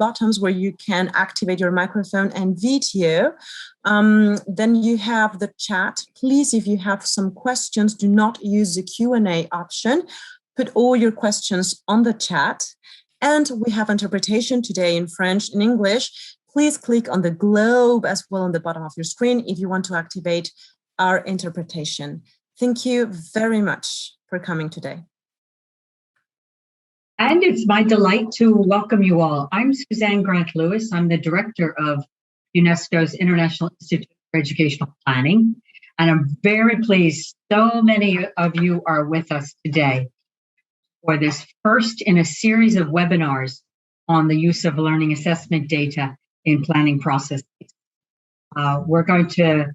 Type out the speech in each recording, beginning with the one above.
buttons where you can activate your microphone and video. Then you have the chat. Please, if you have some questions, do not use the Q&A option. Put all your questions on the chat. And we have interpretation today in French and English. Please click on the globe as well on the bottom of your screen if you want to activate our interpretation. Thank you very much for coming today. And it's my delight to welcome you all. I'm Suzanne Grant-Lewis. I'm the director of UNESCO's International Institute for Educational Planning. And I'm very pleased so many of you are with us today for this first in a series of webinars on the use of learning assessment data in planning processes. We're going to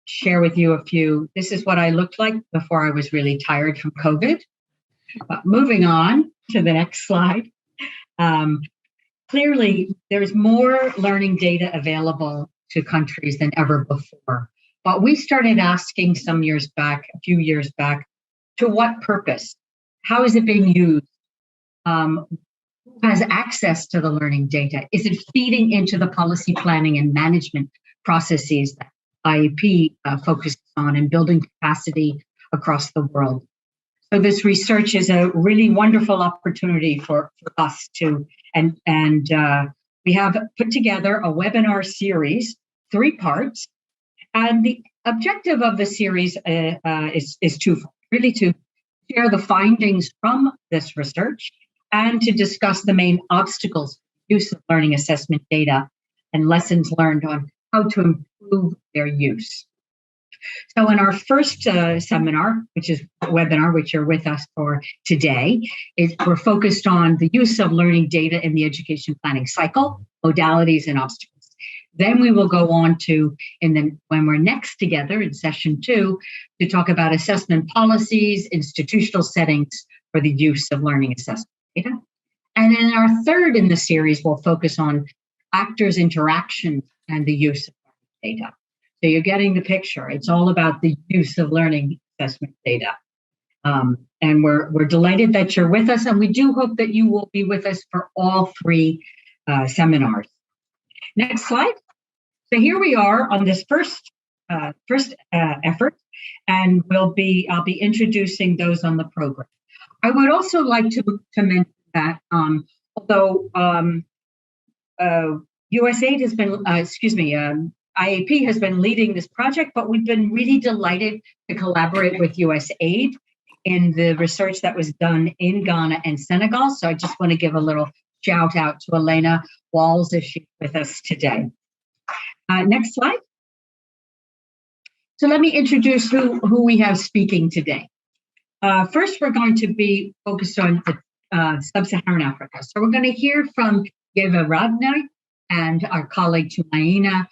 share with you a few. This is what I looked like before I was really tired from COVID. Moving on to the next slide. Clearly, there's more learning data available to countries than ever before. But we started asking a few years back, to what purpose? How is it being used? Who has access to the learning data? Is it feeding into the policy planning and management processes that IEP focuses on and building capacity across the world? So this research is a really wonderful opportunity for us to, and we have put together a webinar series, 3 parts. And the objective of the series is twofold, really to share the findings from this research and to discuss the main obstacles for use of learning assessment data and lessons learned on how to improve their use. So in our first webinar, which you're with us for today, we're focused on the use of learning data in the education planning cycle, modalities and obstacles. Then we will go on to, when we're next together in session 2, to talk about assessment policies, institutional settings for the use of learning assessment data. And in our third in the series, we'll focus on actors' interaction and the use of learning data. So you're getting the picture. It's all about the use of learning assessment data. And we're delighted that you're with us, and we do hope that you will be with us for all 3 seminars. Next slide. So here we are on this first effort, and I'll be introducing those on the program. I would also like to mention that although USAID has been, IAP has been leading this project, but we've been really delighted to collaborate with USAID in the research that was done in Ghana and Senegal. So I just want to give a little shout out to Elena Walls if she's with us today. Next slide. So let me introduce who we have speaking today. First, we're going to be focused on Sub-Saharan Africa. So we're going to hear from Yeva Radner and our colleague Tumaina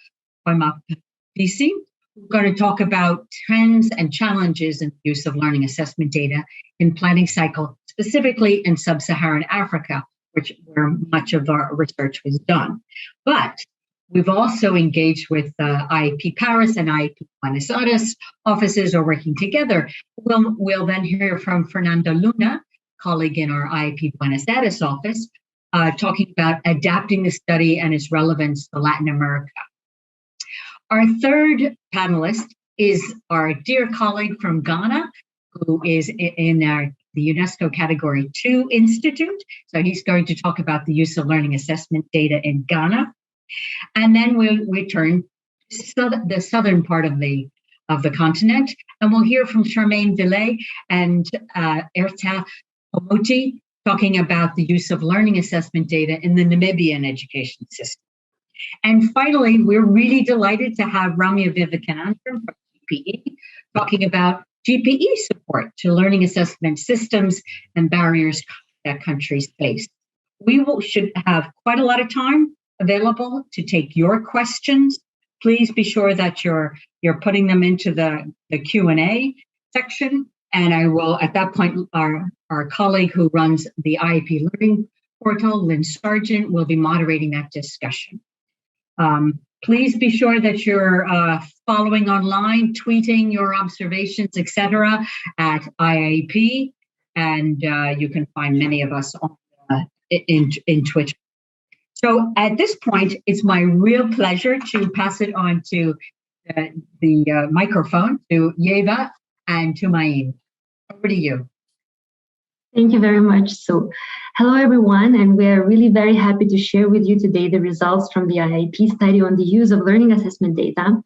Koimapisi. We're going to talk about trends and challenges in the use of learning assessment data in planning cycle, specifically in Sub-Saharan Africa, where much of our research was done. But we've also engaged with IEP Paris and IEP Buenos Aires offices are working together. We'll then hear from Fernanda Luna, colleague in our IEP Buenos Aires office, talking about adapting the study and its relevance to Latin America. Our third panelist is our dear colleague from Ghana, who is in the UNESCO Category 2 Institute. So he's going to talk about the use of learning assessment data in Ghana. And then we turn to the southern part of the continent, and we'll hear from Charmaine Villay and Erta Omoti talking about the use of learning assessment data in the Namibian education system. And finally, we're really delighted to have Ramya Vivekanandam from GPE talking about GPE support to learning assessment systems and barriers that countries face. We should have quite a lot of time available to take your questions. Please be sure that you're putting them into the Q&A section. And I will, at that point, our colleague who runs the IEP Learning Portal, Lynn Sargent, will be moderating that discussion. Please be sure that you're following online, tweeting your observations, etc., at IAP, and you can find many of us on, in Twitter. So at this point, it's my real pleasure to pass it on to the microphone to Yeva and to Maïn. Over to you. Thank you very much. So, hello everyone, and we are really very happy to share with you today the results from the IIP study on the use of learning assessment data.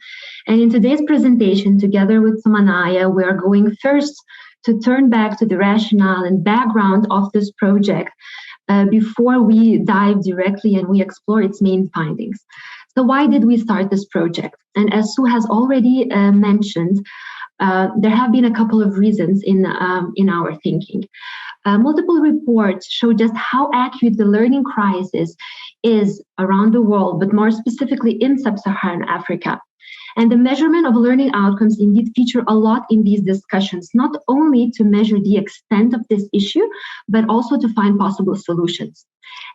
And in today's presentation, together with Sumanaya, we are going first to turn back to the rationale and background of this project before we dive directly and we explore its main findings. So why did we start this project? And as Sue has already mentioned, there have been a couple of reasons in our thinking. Multiple reports show just how acute the learning crisis is around the world, but more specifically in sub-Saharan Africa. And the measurement of learning outcomes indeed feature a lot in these discussions, not only to measure the extent of this issue, but also to find possible solutions.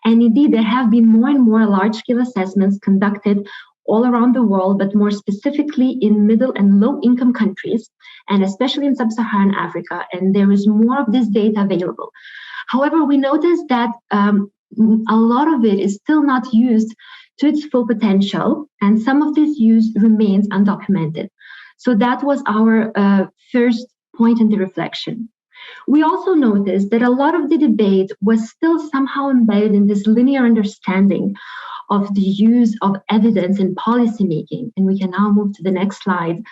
And indeed, there have been more and more large-scale assessments conducted all around the world, but more specifically in middle and low-income countries, and especially in sub-Saharan Africa, and there is more of this data available. However, we noticed that a lot of it is still not used to its full potential, and some of this use remains undocumented. So that was our first point in the reflection. We also noticed that a lot of the debate was still somehow embedded in this linear understanding of the use of evidence in policymaking. And we can now move to the next slide.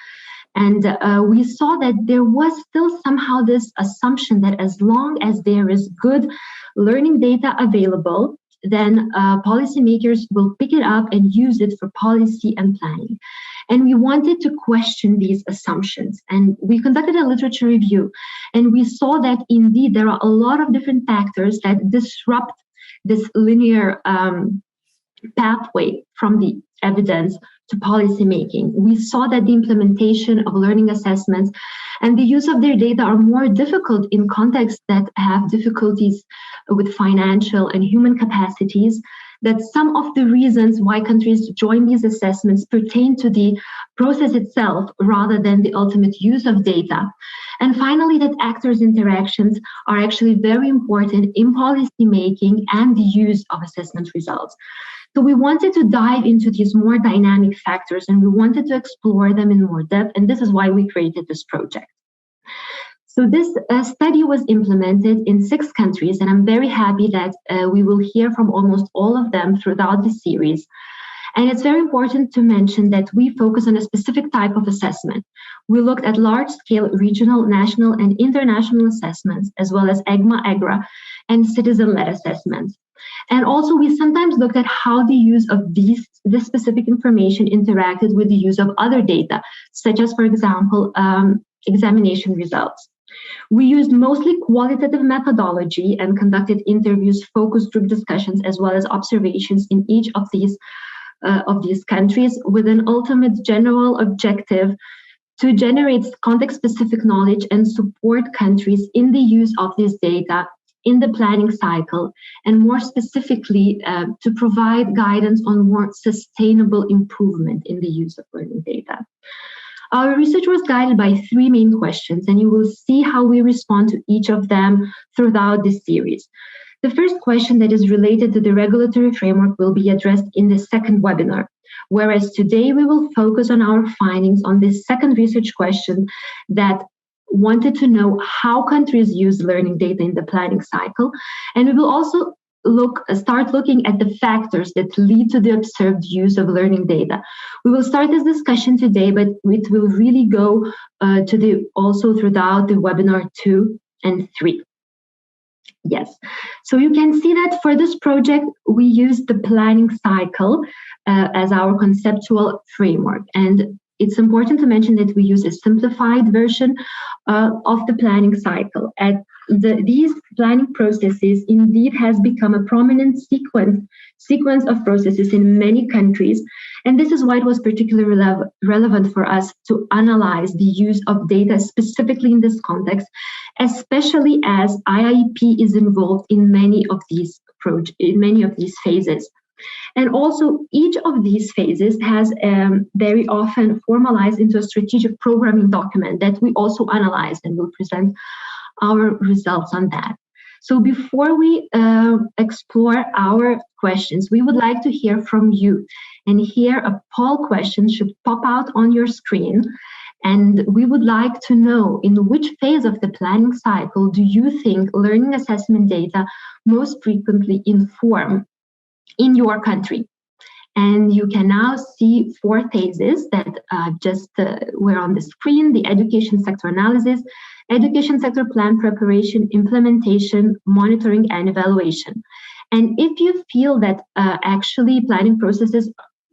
And we saw that there was still somehow this assumption that as long as there is good learning data available, then policymakers will pick it up and use it for policy and planning. And we wanted to question these assumptions. And we conducted a literature review, and we saw that indeed there are a lot of different factors that disrupt this linear pathway from the evidence to policy making. We saw that the implementation of learning assessments and the use of their data are more difficult in contexts that have difficulties with financial and human capacities, that some of the reasons why countries join these assessments pertain to the process itself rather than the ultimate use of data. And finally, that actors' interactions are actually very important in policy making and the use of assessment results. So we wanted to dive into these more dynamic factors, and we wanted to explore them in more depth, and this is why we created this project. So this study was implemented in 6 countries, and I'm very happy that we will hear from almost all of them throughout the series. And it's very important to mention that we focus on a specific type of assessment. We looked at large-scale regional, national, and international assessments, as well as EGMA, and citizen-led assessments. And also, we sometimes looked at how the use of this specific information interacted with the use of other data, such as, for example, examination results. We used mostly qualitative methodology and conducted interviews, focus group discussions, as well as observations in each of these countries with an ultimate general objective to generate context-specific knowledge and support countries in the use of this data in the planning cycle, and more specifically, to provide guidance on more sustainable improvement in the use of learning data. Our research was guided by 3 main questions, and you will see how we respond to each of them throughout this series. The first question that is related to the regulatory framework will be addressed in the second webinar, whereas today we will focus on our findings on this second research question that wanted to know how countries use learning data in the planning cycle. And we will also start looking at the factors that lead to the observed use of learning data. We will start this discussion today, but it will really go also throughout the webinar 2 and 3. Yes, so you can see that for this project, we use the planning cycle as our conceptual framework. And it's important to mention that we use a simplified version of the planning cycle. And these planning processes indeed has become a prominent sequence of processes in many countries. And this is why it was particularly relevant for us to analyze the use of data specifically in this context, especially as IIP is involved in many of these phases. And also, each of these phases has very often formalized into a strategic programming document that we also analyze, and will present our results on that. So before we explore our questions, we would like to hear from you. And here a poll question should pop out on your screen. And we would like to know, in which phase of the planning cycle do you think learning assessment data most frequently inform in your country? And you can now see 4 phases that were on the screen: the education sector analysis, education sector plan preparation, implementation, monitoring, and evaluation. And if you feel that actually planning processes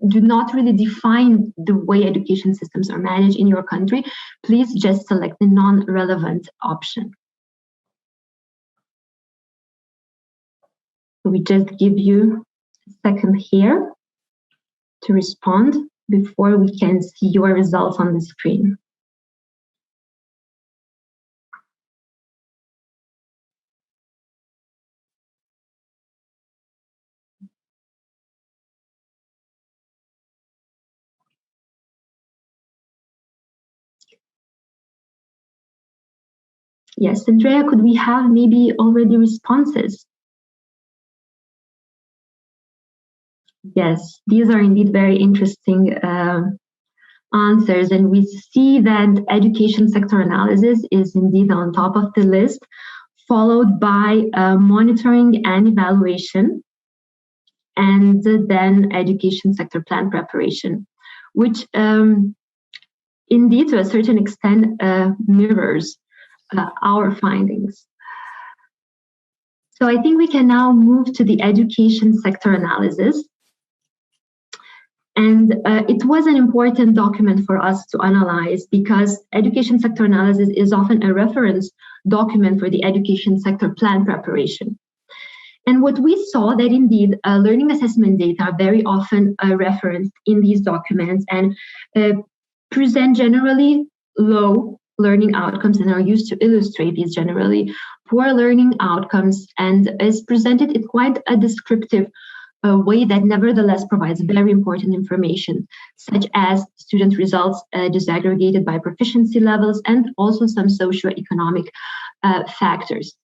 do not really define the way education systems are managed in your country, please just select the non-relevant option. We just give you a second here to respond before we can see your results on the screen. Yes, Andrea, could we have maybe already responses? Yes, these are indeed very interesting answers, and we see that education sector analysis is indeed on top of the list, followed by monitoring and evaluation, and then education sector plan preparation, which indeed to a certain extent mirrors our findings. So I think we can now move to the education sector analysis. And it was an important document for us to analyze because education sector analysis is often a reference document for the education sector plan preparation. And what we saw that indeed learning assessment data are very often referenced in these documents and present generally low learning outcomes and are used to illustrate these generally poor learning outcomes, and is presented in quite a descriptive way that nevertheless provides very important information, such as student results disaggregated by proficiency levels and also some socioeconomic factors.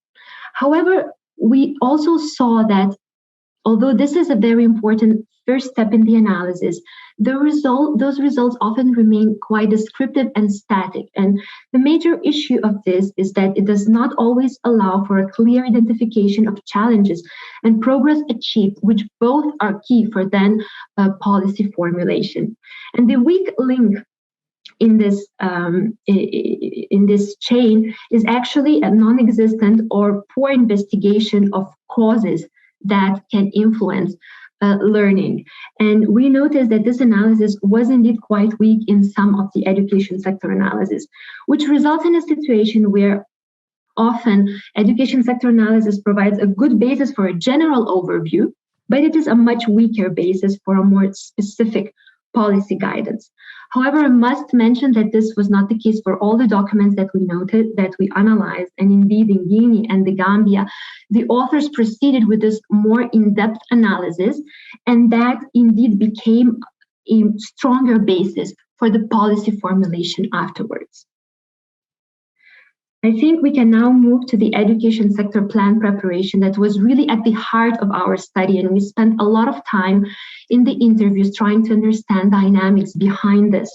However, we also saw that although this is a very important first step in the analysis, those results often remain quite descriptive and static. And the major issue of this is that it does not always allow for a clear identification of challenges and progress achieved, which both are key for then policy formulation. And the weak link in this chain is actually a non-existent or poor investigation of causes that can influence learning. And we noticed that this analysis was indeed quite weak in some of the education sector analysis, which results in a situation where often education sector analysis provides a good basis for a general overview, but it is a much weaker basis for a more specific policy guidance. However, I must mention that this was not the case for all the documents that we noted, that we analyzed, and indeed in Guinea and the Gambia, the authors proceeded with this more in-depth analysis, and that indeed became a stronger basis for the policy formulation afterwards. I think we can now move to the education sector plan preparation that was really at the heart of our study, and we spent a lot of time in the interviews trying to understand dynamics behind this.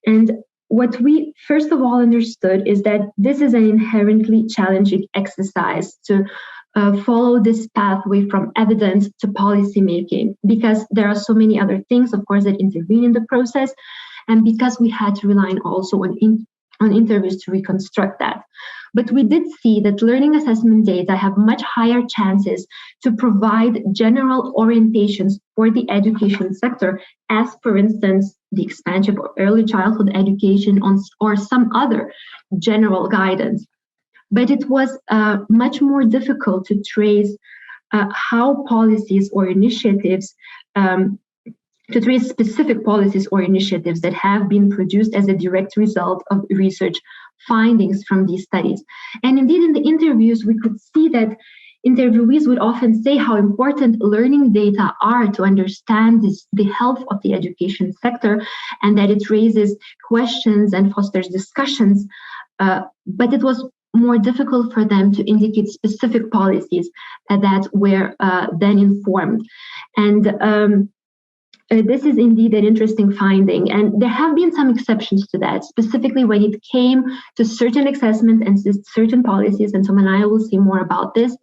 And what we first of all understood is that this is an inherently challenging exercise to follow this pathway from evidence to policy making, because there are so many other things, of course, that intervene in the process, and because we had to rely also on interviews to reconstruct that. But we did see that learning assessment data have much higher chances to provide general orientations for the education sector, as for instance, the expansion of early childhood education or some other general guidance. But it was much more difficult to trace how policies or initiatives to trace specific policies or initiatives that have been produced as a direct result of research findings from these studies. And indeed, in the interviews, we could see that interviewees would often say how important learning data are to understand the health of the education sector, and that it raises questions and fosters discussions. But it was more difficult for them to indicate specific policies that were then informed. And this is indeed an interesting finding, and there have been some exceptions to that, specifically when it came to certain assessment and certain policies, and Manaya will see more about this.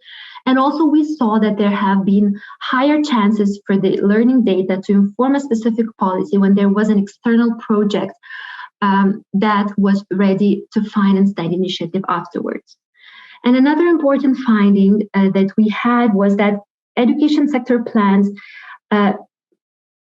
And also we saw that there have been higher chances for the learning data to inform a specific policy when there was an external project that was ready to finance that initiative afterwards. And another important finding that we had was that education sector plans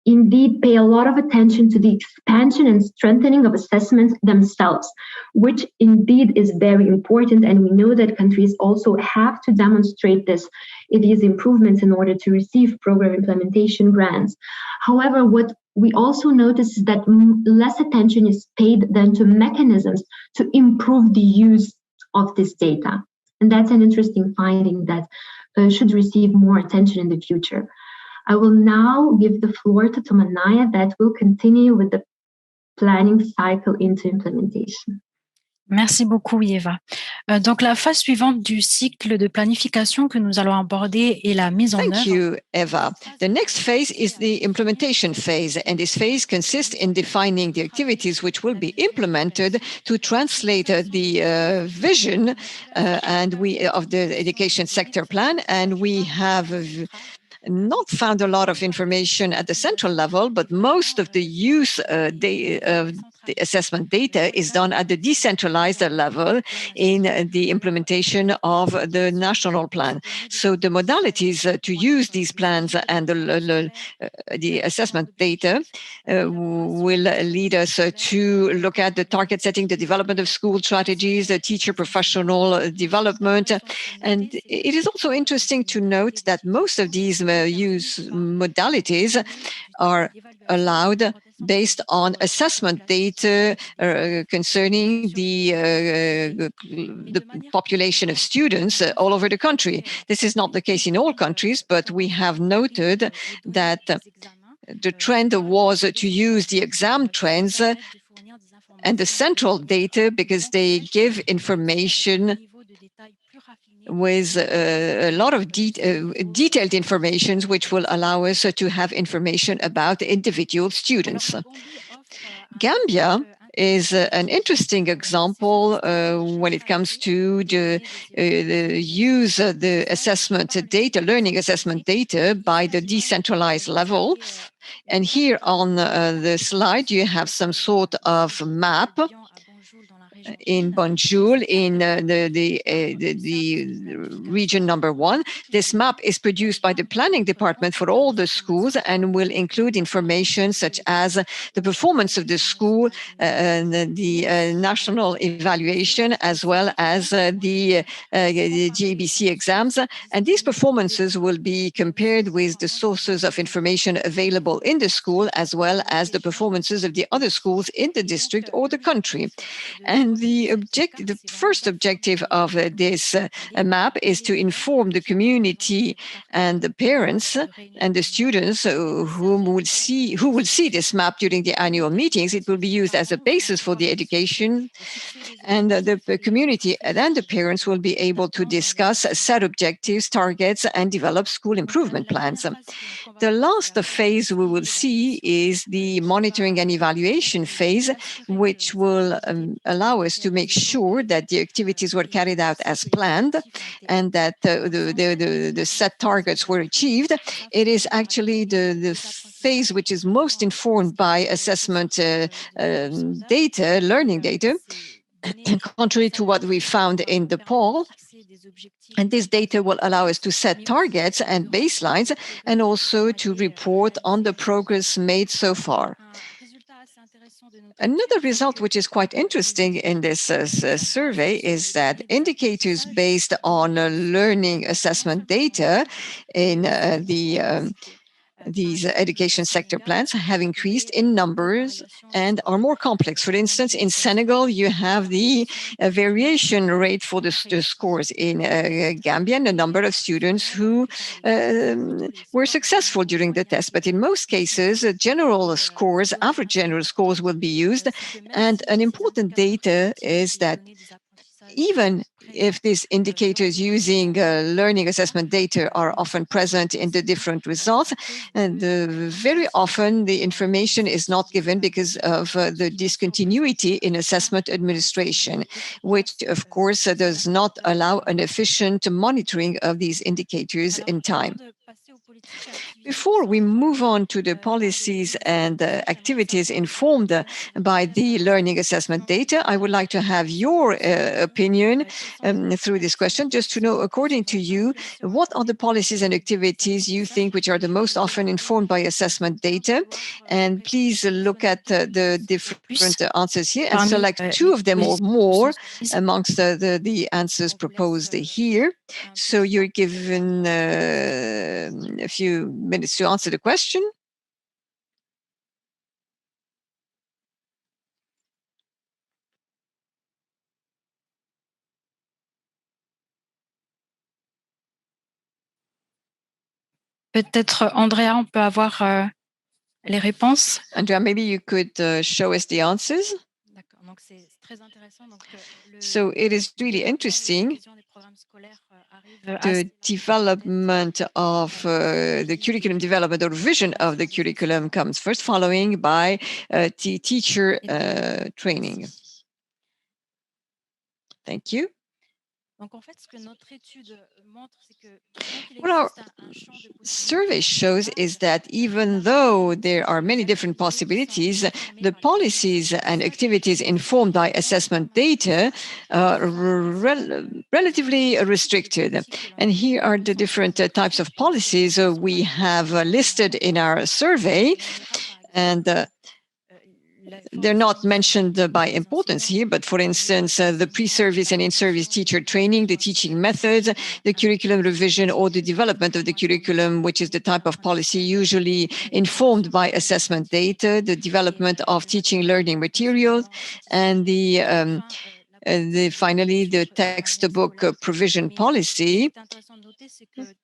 indeed pay a lot of attention to the expansion and strengthening of assessments themselves, which indeed is very important. And we know that countries also have to demonstrate these improvements in order to receive program implementation grants. However, what we also notice is that less attention is paid than to mechanisms to improve the use of this data. And that's an interesting finding that should receive more attention in the future. I will now give the floor to Manaya that will continue with the planning cycle into implementation. Merci beaucoup, Eva. Donc, la phase suivante du cycle de planification que nous allons aborder est la mise en œuvre. Thank you, Eva. The next phase is the implementation phase, and this phase consists in defining the activities which will be implemented to translate the vision of the education sector plan, and we have not found a lot of information at the central level, but most of the use of the assessment data is done at the decentralized level in the implementation of the national plan. So the modalities to use these plans and the assessment data will lead us to look at the target setting, the development of school strategies, the teacher professional development. And it is also interesting to note that most of these use modalities are allowed based on assessment data concerning the population of students all over the country. This is not the case in all countries, but we have noted that the trend was to use the exam trends and the central data because they give information with a lot of detailed information, which will allow us to have information about individual students. Gambia is an interesting example when it comes to the use of the assessment data, learning assessment data by the decentralized level. And here on the slide, you have some sort of map in Banjul, in the region number 1. This map is produced by the planning department for all the schools and will include information such as the performance of the school, the national evaluation, as well as the GBC exams. And these performances will be compared with the sources of information available in the school, as well as the performances of the other schools in the district or the country. And the first objective of this map is to inform the community and the parents and the students who will see this map during the annual meetings. It will be used as a basis for the education, and the community and the parents will be able to discuss set objectives, targets, and develop school improvement plans. The last phase we will see is the monitoring and evaluation phase, which will allow us to make sure that the activities were carried out as planned and that the set targets were achieved. It is actually the phase which is most informed by assessment data, learning data, contrary to what we found in the poll. And this data will allow us to set targets and baselines and also to report on the progress made so far. Another result which is quite interesting in this survey is that indicators based on learning assessment data in these education sector plans have increased in numbers and are more complex. For instance, in Senegal, you have the variation rate for the scores. In Gambia, the number of students who were successful during the test. But in most cases, general scores, average general scores will be used. And an important data is that even if these indicators using learning assessment data are often present in the different results, and very often the information is not given because of the discontinuity in assessment administration, which of course does not allow an efficient monitoring of these indicators in time. Before we move on to the policies and activities informed by the learning assessment data, I would like to have your opinion through this question, just to know, according to you, what are the policies and activities you think which are the most often informed by assessment data? And please look at the different answers here and select two of them or more amongst the answers proposed here. So you're given a few minutes to answer the question. Peut-être, Andrea, on peut avoir les réponses. Andrea, maybe you could show us the answers. So it is really interesting. The development of the curriculum development or revision of the curriculum comes first, following by teacher training. Thank you. What our survey shows is that even though there are many different possibilities, the policies and activities informed by assessment data are relatively restricted. And here are the different types of policies we have listed in our survey. And they're not mentioned by importance here, but for instance, the pre-service and in-service teacher training, the teaching methods, the curriculum revision, or the development of the curriculum, which is the type of policy usually informed by assessment data, the development of teaching learning materials, and finally, the textbook provision policy.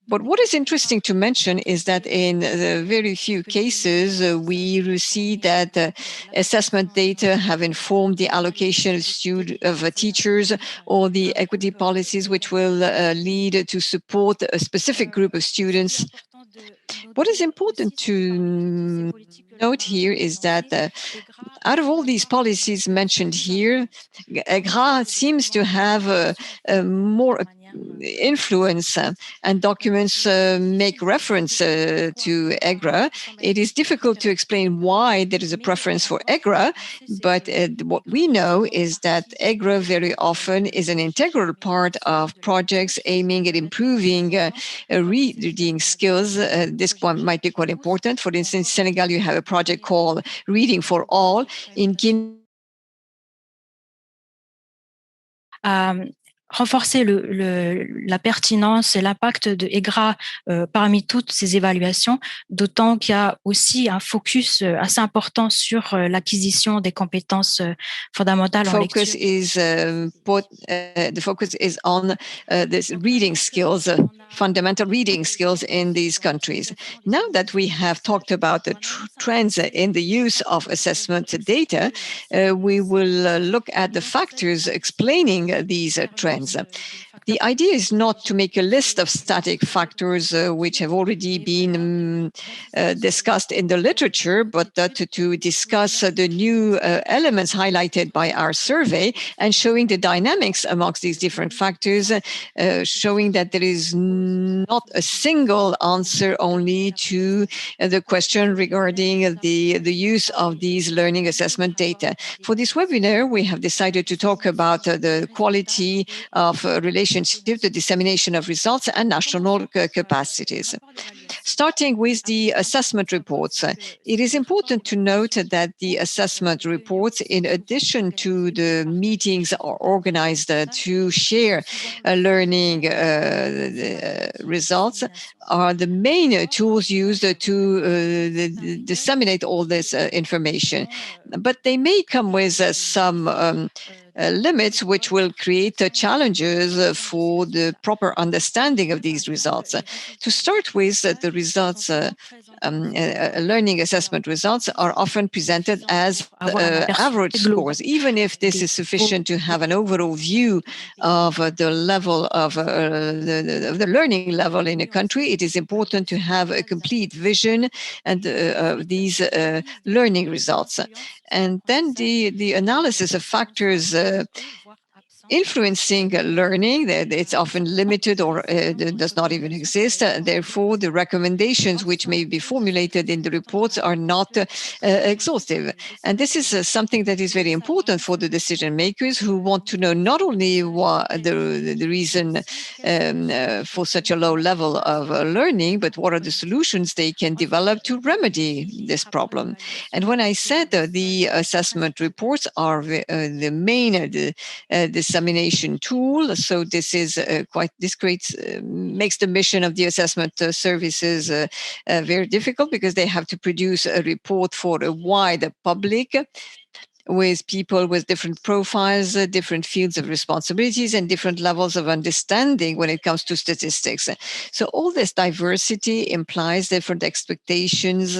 But what is interesting to mention is that in very few cases, we see that assessment data have informed the allocation of teachers or the equity policies, which will lead to support a specific group of students. What is important to note here is that out of all these policies mentioned here, EGRA seems to have more influence, and documents make reference to EGRA. It is difficult to explain why there is a preference for EGRA, but what we know is that EGRA very often is an integral part of projects aiming at improving reading skills. This one might be quite important. For instance, in Senegal, you have a project called Reading for All. In Guinea, renforcer la pertinence et l'impact de EGRA parmi toutes ces évaluations, d'autant qu'il y a aussi un focus assez important sur l'acquisition des compétences fondamentales en lecture. The focus is on this reading skills, fundamental reading skills in these countries. Now that we have talked about the trends in the use of assessment data, we will look at the factors explaining these trends. The idea is not to make a list of static factors which have already been discussed in the literature, but to discuss the new elements highlighted by our survey and showing the dynamics amongst these different factors, showing that there is not a single answer only to the question regarding the use of these learning assessment data. For this webinar, we have decided to talk about the quality of relationship, the dissemination of results, and national capacities. Starting with the assessment reports, it is important to note that the assessment reports, in addition to the meetings are organized to share learning results, are the main tools used to disseminate all this information. But they may come with some limits which will create challenges for the proper understanding of these results. To start with, the results learning assessment results are often presented as average scores, even if this is sufficient to have an overall view of the level of the learning level in a country. It is important to have a complete vision and these learning results. And then the analysis of factors influencing learning, it's often limited or does not even exist. Therefore, the recommendations which may be formulated in the reports are not exhaustive. And this is something that is very important for the decision makers who want to know not only what the reason for such a low level of learning, but what are the solutions they can develop to remedy this problem. And when I said the assessment reports are the main dissemination tool, so this is makes the mission of the assessment services very difficult, because they have to produce a report for a wide public, with people with different profiles, different fields of responsibilities, and different levels of understanding when it comes to statistics. So all this diversity implies different expectations,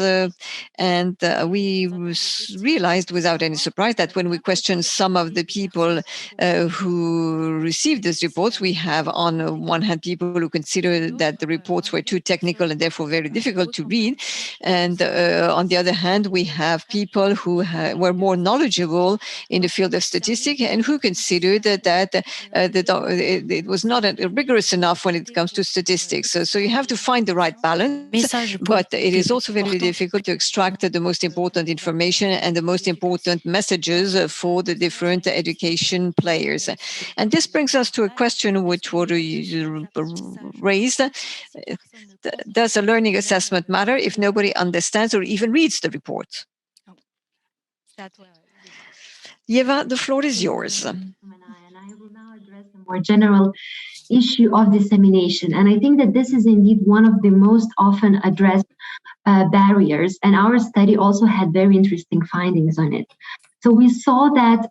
and we realized without any surprise that when we questioned some of the people who received these reports, we have on one hand people who consider that the reports were too technical and therefore very difficult to read, and on the other hand we have people who were more knowledgeable in the field of statistics and who considered that it was not rigorous enough when it comes to statistics. So you have to find the right balance, but it is also very difficult to extract the most important information and the most important messages for the different education players. And this brings us to a question which was raised. Does a learning assessment matter if nobody understands or even reads the report? Yeva, the floor is yours. And I will now address the more general issue of dissemination. And I think that this is indeed one of the most often addressed barriers. And our study also had very interesting findings on it. So we saw that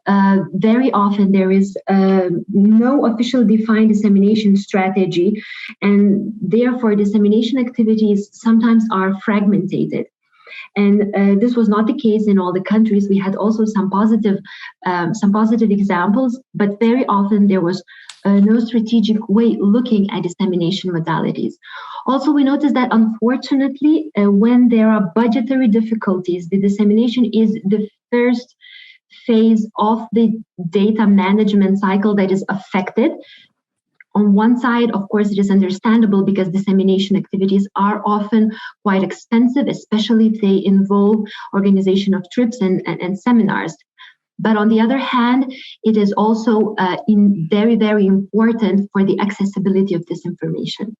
very often there is no official defined dissemination strategy, and therefore dissemination activities sometimes are fragmented. And this was not the case in all the countries. We had also some positive examples, but very often there was no strategic way looking at dissemination modalities. Also, we noticed that unfortunately, when there are budgetary difficulties, the dissemination is the first phase of the data management cycle that is affected. On one side, of course, it is understandable because dissemination activities are often quite expensive, especially if they involve organization of trips and seminars. But on the other hand, it is also very, very important for the accessibility of this information.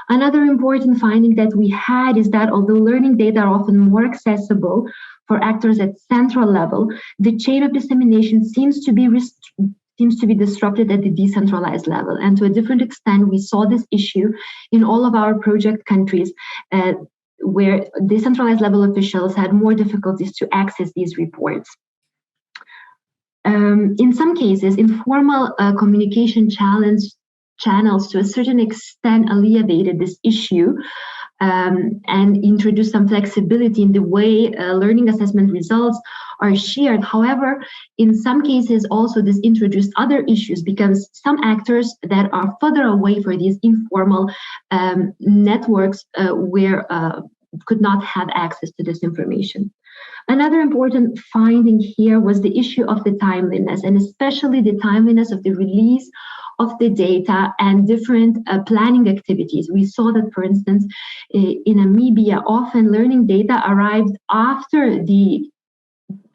Another important finding that we had is that although learning data are often more accessible for actors at central level, the chain of dissemination seems to be disrupted at the decentralized level. And to a different extent, we saw this issue in all of our project countries where decentralized level officials had more difficulties to access these reports. In some cases, informal communication channels to a certain extent alleviated this issue and introduced some flexibility in the way learning assessment results are shared. However, in some cases also this introduced other issues because some actors that are further away for these informal networks could not have access to this information. Another important finding here was the issue of the timeliness, and especially the timeliness of the release of the data and different planning activities. We saw that, for instance, in Namibia, often learning data arrived after the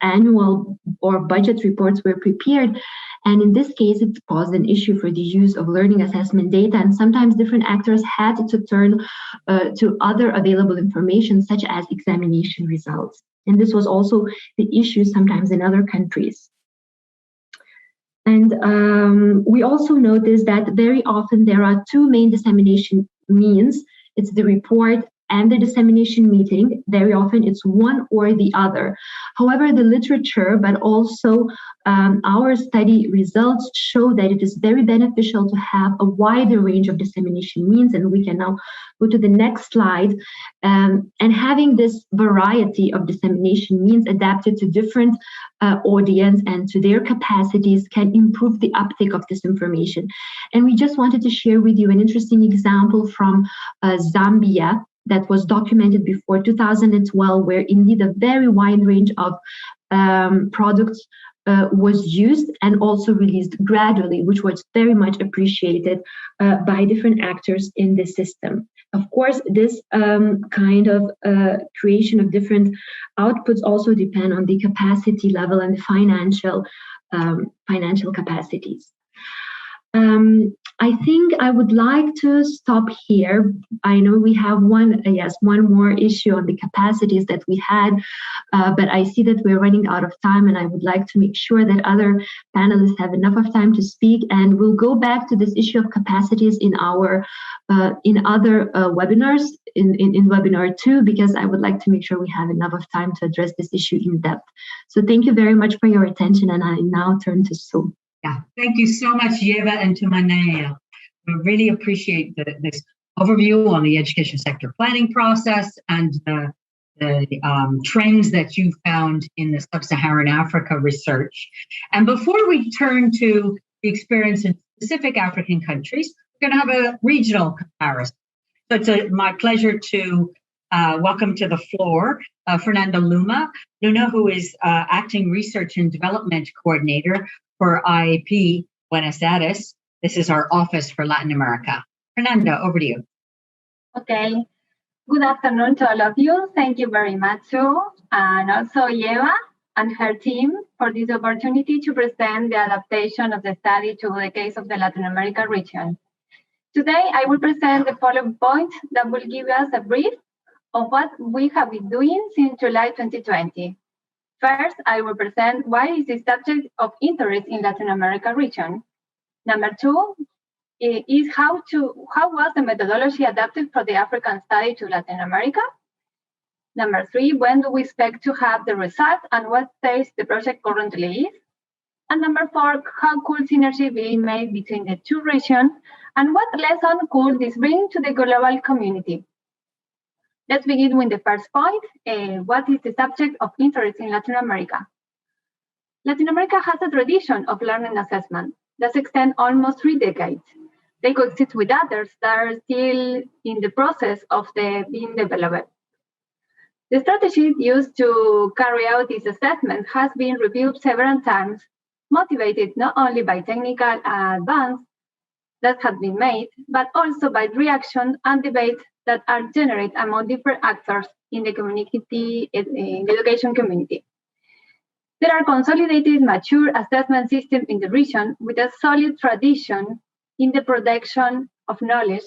annual or budget reports were prepared. And in this case, it caused an issue for the use of learning assessment data. And sometimes different actors had to turn to other available information, such as examination results. And this was also the issue sometimes in other countries. And we also noticed that very often there are two main dissemination means. It's the report and the dissemination meeting. Very often it's one or the other. However, the literature, but also our study results show that it is very beneficial to have a wider range of dissemination means, and we can now go to the next slide. And having this variety of dissemination means adapted to different audience and to their capacities can improve the uptake of this information. And we just wanted to share with you an interesting example from Zambia that was documented before 2012, where indeed a very wide range of products was used and also released gradually, which was very much appreciated by different actors in the system. Of course, this kind of creation of different outputs also depend on the capacity level and the financial capacities. I think I would like to stop here. I know we have one more issue on the capacities that we had, but I see that we're running out of time, and I would like to make sure that other panelists have enough of time to speak. And we'll go back to this issue of capacities in our in other webinars, in webinar 2, because I would like to make sure we have enough of time to address this issue in depth. So thank you very much for your attention, and I now turn to Sue. Yeah, thank you so much, Yeva and Tumanea. We really appreciate this overview on the education sector planning process and the trends that you found in the Sub-Saharan Africa research. And before we turn to the experience in specific African countries, we're going to have a regional comparison. So it's my pleasure to welcome to the floor Fernanda Luna, who is Acting Research and Development Coordinator for IAP Buenos Aires. This is our office for Latin America. Fernanda, over to you. Okay. Good afternoon to all of you. Thank you very much, Sue, and also Yeva and her team for this opportunity to present the adaptation of the study to the case of the Latin America region. Today, I will present the following points that will give us a brief of what we have been doing since July 2020. First, I will present why is the subject of interest in Latin America region. Number 2 is how was the methodology adapted for the African study to Latin America. Number 3, when do we expect to have the results and what stage the project currently is. And number 4, how could synergy be made between the two regions and what lesson could this bring to the global community. Let's begin with the first point. What is the subject of interest in Latin America? Latin America has a tradition of learning assessment that extends almost 3 decades. They coexist with others that are still in the process of being developed. The strategy used to carry out this assessment has been reviewed several times, motivated not only by technical advances that have been made, but also by reaction and debate that are generated among different actors in the community, in the education community. There are consolidated, mature assessment systems in the region with a solid tradition in the production of knowledge,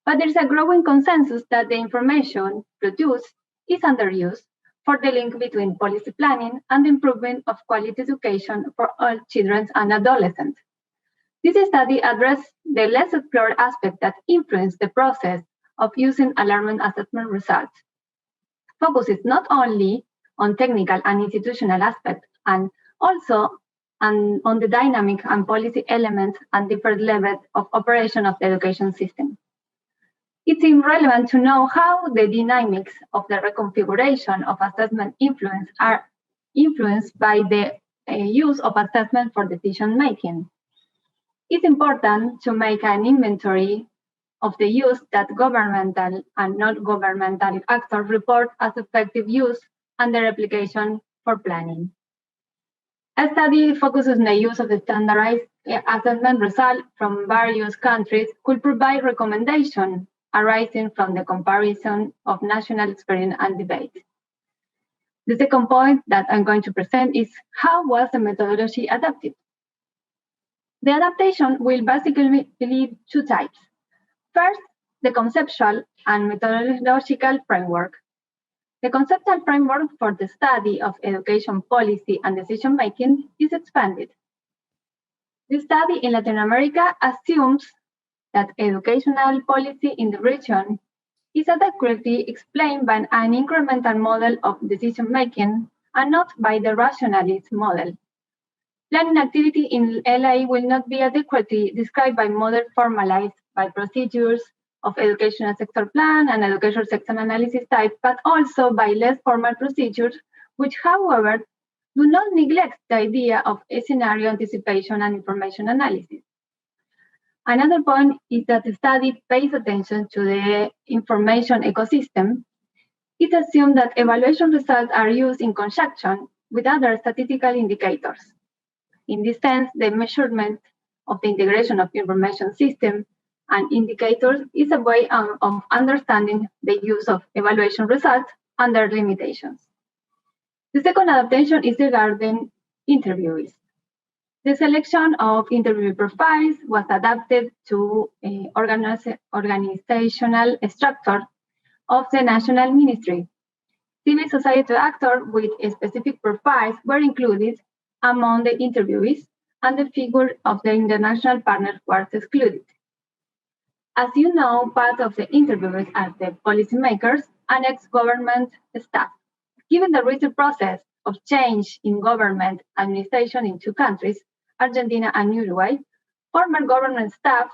but there is a growing consensus that the information produced is underused for the link between policy planning and the improvement of quality education for all children and adolescents. This study addressed the less explored aspect that influence the process of using alarming assessment results. Focuses not only on technical and institutional aspects, and also on the dynamic and policy elements and different levels of operation of the education system. It seems relevant to know how the dynamics of the reconfiguration of assessment influence are influenced by the use of assessment for decision making. It's important to make an inventory of the use that governmental and non-governmental actors report as effective use and their application for planning. A study focuses on the use of the standardized assessment result from various countries could provide recommendations arising from the comparison of national experience and debate. The second point that I'm going to present is how was the methodology adapted? The adaptation will basically be 2 types. First, the conceptual and methodological framework. The conceptual framework for the study of education policy and decision-making is expanded. The study in Latin America assumes that educational policy in the region is adequately explained by an incremental model of decision-making and not by the rationalist model. Planning activity in LA will not be adequately described by models formalized by procedures of educational sector plan and educational sector analysis type, but also by less formal procedures, which, however, do not neglect the idea of scenario anticipation and information analysis. Another point is that the study pays attention to the information ecosystem. It assumes that evaluation results are used in conjunction with other statistical indicators. In this sense, the measurement of the integration of information systems and indicators is a way of understanding the use of evaluation results and their limitations. The second adaptation is regarding interviewees. The selection of interview profiles was adapted to organizational structure of the national ministry. Civil society actors with specific profiles were included among the interviewees, and the figure of the international partners was excluded. As you know, part of the interviewees are the policymakers and ex-government staff. Given the recent process of change in government administration in two countries, Argentina and Uruguay, former government staff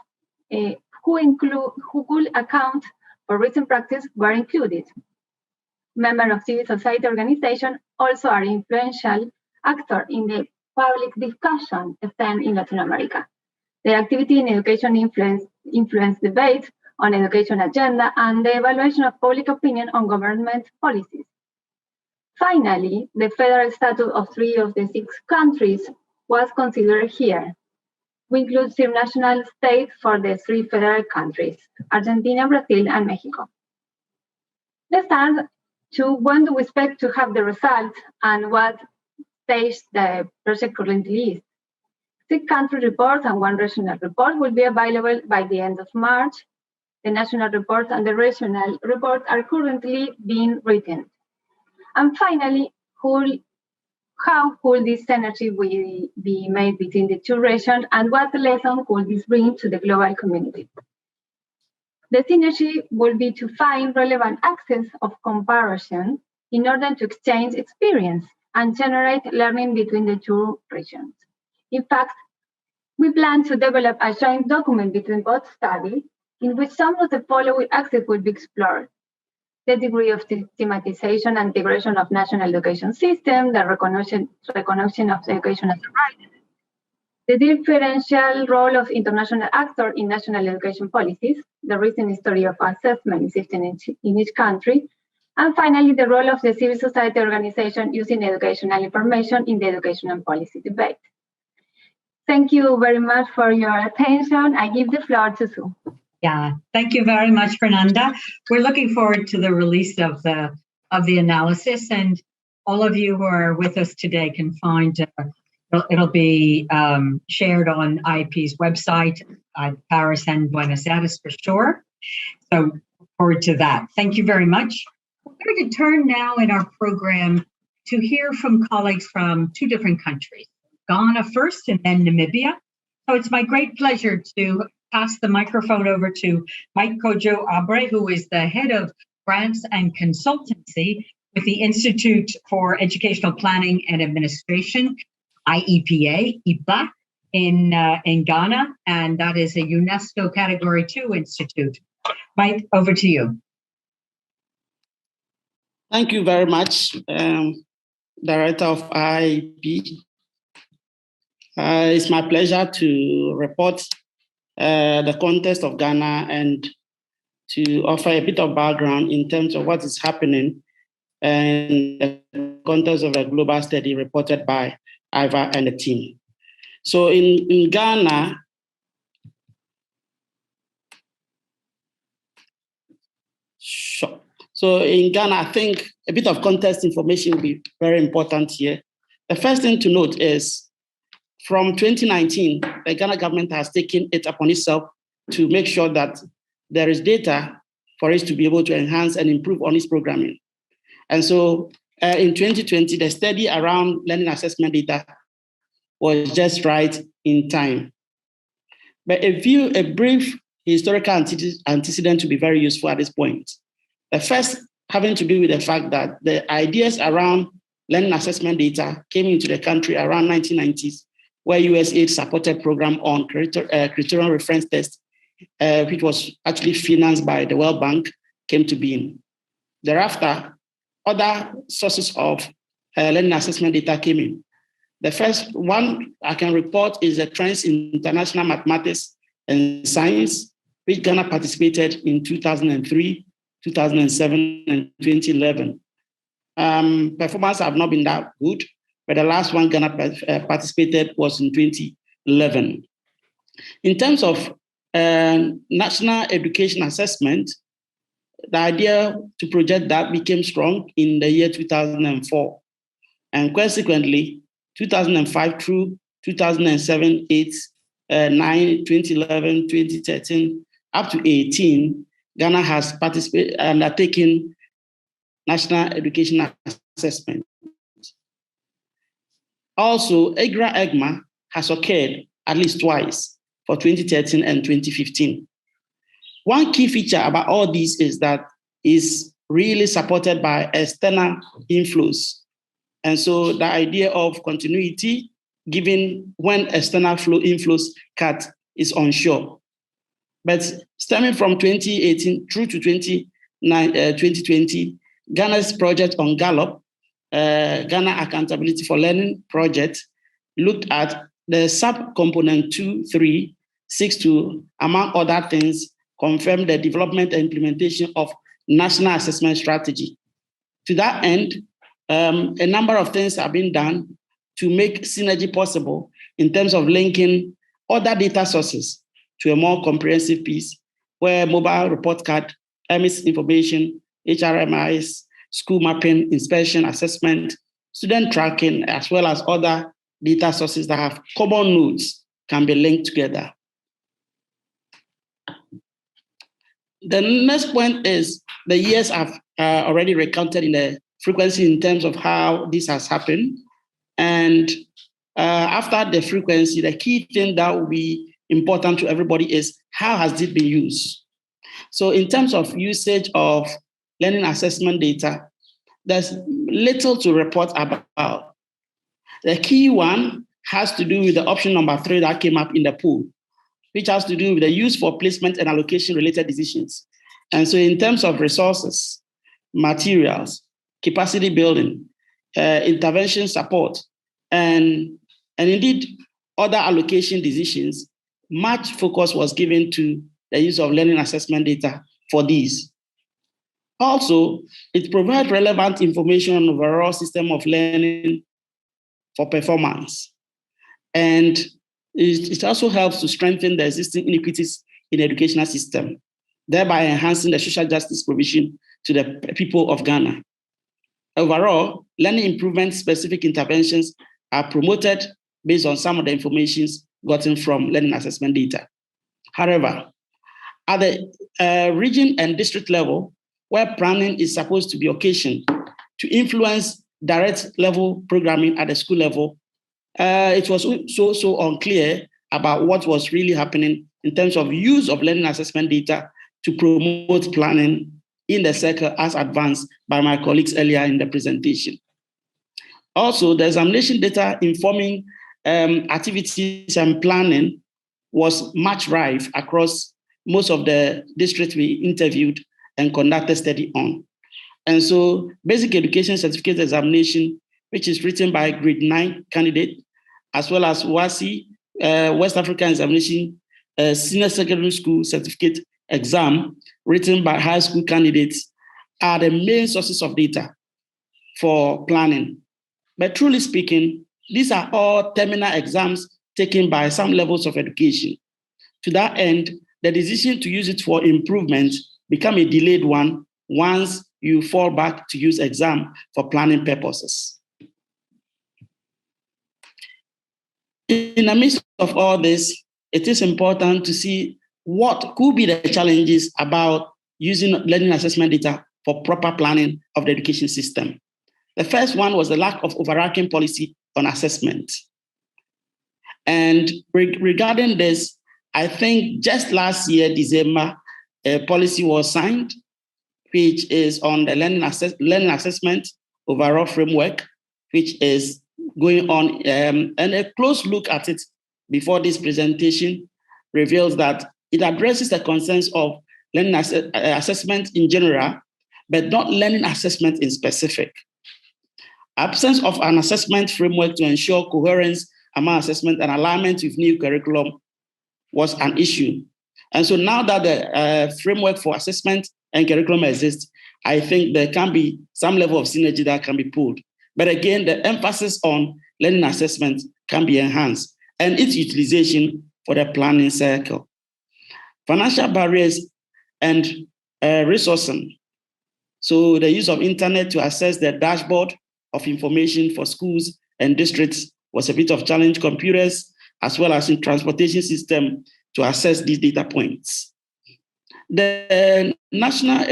who could account for recent practice were included. Members of civil society organizations also are influential actors in the public discussion stand in Latin America. Their activity in education influence debate on education agenda and the evaluation of public opinion on government policies. Finally, the federal status of 3 of the 6 countries was considered here. We include subnational states for the 3 federal countries, Argentina, Brazil, and Mexico. Let's start to when do we expect to have the results and what stage the project currently is. 6 country reports and 1 regional report will be available by the end of March. The national report and the regional report are currently being written. And finally, how could this synergy be made between the 2 regions and what lesson could this bring to the global community? The synergy will be to find relevant axes of comparison in order to exchange experience and generate learning between the 2 regions. In fact, we plan to develop a joint document between both studies in which some of the following axes will be explored: the degree of systematization and integration of national education system, the recognition of education as a right, the differential role of international actors in national education policies, the recent history of assessment system in each country, and finally, the role of the civil society organization using educational information in the education and policy debate. Thank you very much for your attention. I give the floor to Sue. Yeah, thank you very much, Fernanda. We're looking forward to the release of the analysis, and all of you who are with us today can find it'll be shared on IEP's website, Paris and Buenos Aires for sure. So look forward to that. Thank you very much. We're going to turn now in our program to hear from colleagues from 2 different countries, Ghana first and then Namibia. So it's my great pleasure to pass the microphone over to Mike Kojo Abre, who is the head of grants and consultancy with the Institute for Educational Planning and Administration, IEPA, IPA, in Ghana, and that is a UNESCO Category 2 institute. Mike, over to you. Thank you very much, Director of IEP. It's my pleasure to report the context of Ghana and to offer a bit of background in terms of what is happening in the context of a global study reported by Iva and the team. So in Ghana, sure. So in Ghana, I think a bit of context information will be very important here. The first thing to note is from 2019, the Ghana government has taken it upon itself to make sure that there is data for it to be able to enhance and improve on its programming. And so in 2020, the study around learning assessment data was just right in time. But a brief historical antecedent to be very useful at this point. The first having to do with the fact that the ideas around learning assessment data came into the country around 1990s, where USAID supported program on criterion reference test, which was actually financed by the World Bank, came to being. Thereafter, other sources of learning assessment data came in. The first one I can report is the trends in international mathematics and science, which Ghana participated in 2003, 2007, and 2011. Performance have not been that good, but the last one Ghana participated was in 2011. In terms of national education assessment, the idea to project that became strong in the year 2004. And consequently, 2005 through 2007, 8, 9, 2011, 2013, up to 18, Ghana has participated and undertaken national education assessment. Also, EGRA-EGMA has occurred at least twice for 2013 and 2015. One key feature about all these is that it's really supported by external inflows. And so the idea of continuity, given when external inflows cut, is unsure. But stemming from 2018 through to 2020, Ghana's project on Gallup, Ghana Accountability for Learning project, looked at the sub-component 2, 3, 6 to, among other things, confirmed the development and implementation of national assessment strategy. To that end, a number of things have been done to make synergy possible in terms of linking other data sources to a more comprehensive piece where mobile report card, MS information, HRMIs, school mapping, inspection, assessment, student tracking, as well as other data sources that have common nodes can be linked together. The next point is the years I've already recounted in the frequency in terms of how this has happened. And after the frequency, the key thing that will be important to everybody is how has it been used? So in terms of usage of learning assessment data, there's little to report about. The key one has to do with the option number 3 that came up in the pool, which has to do with the use for placement and allocation related decisions. And so in terms of resources, materials, capacity building, intervention support, and indeed other allocation decisions, much focus was given to the use of learning assessment data for these. Also, it provides relevant information on the overall system of learning for performance. And it also helps to strengthen the existing inequities in the educational system, thereby enhancing the social justice provision to the people of Ghana. Overall, learning improvement specific interventions are promoted based on some of the information gotten from learning assessment data. However, at the region and district level, where planning is supposed to be occasioned to influence direct level programming at the school level, it was so unclear about what was really happening in terms of use of learning assessment data to promote planning in the circle as advanced by my colleagues earlier in the presentation. Also, the examination data informing activities and planning was much rife across most of the districts we interviewed and conducted study on. And so basic education certificate examination, which is written by grade 9 candidate, as well as WASI, West African Examination Senior Secondary School Certificate exam, written by high school candidates, are the main sources of data for planning. But truly speaking, these are all terminal exams taken by some levels of education. To that end, the decision to use it for improvement become a delayed one once you fall back to use exam for planning purposes. In the midst of all this, it is important to see what could be the challenges about using learning assessment data for proper planning of the education system. The first one was the lack of overarching policy on assessment. And regarding this, I think just last year, December, a policy was signed, which is on the learning assessment overall framework, which is going on, and a close look at it before this presentation reveals that it addresses the concerns of learning assessment in general, but not learning assessment in specific. Absence of an assessment framework to ensure coherence among assessment and alignment with new curriculum was an issue. And so now that the framework for assessment and curriculum exists, I think there can be some level of synergy that can be pulled. But again, the emphasis on learning assessment can be enhanced and its utilization for the planning cycle. Financial barriers and resourcing. So the use of internet to access the dashboard of information for schools and districts was a bit of challenge. Computers, as well as in transportation system to access these data points. The National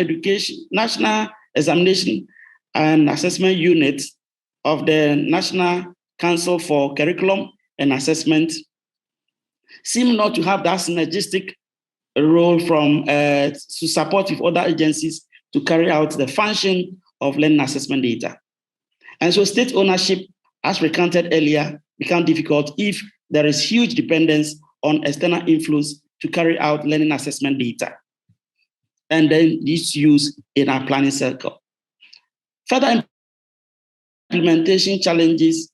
Examination and Assessment Unit of the National Council for Curriculum and Assessment seem not to have that synergistic role from to support with other agencies to carry out the function of learning assessment data. And so state ownership, as recounted earlier, becomes difficult if there is huge dependence on external influence to carry out learning assessment data, and then this use in our planning circle. Further implementation challenges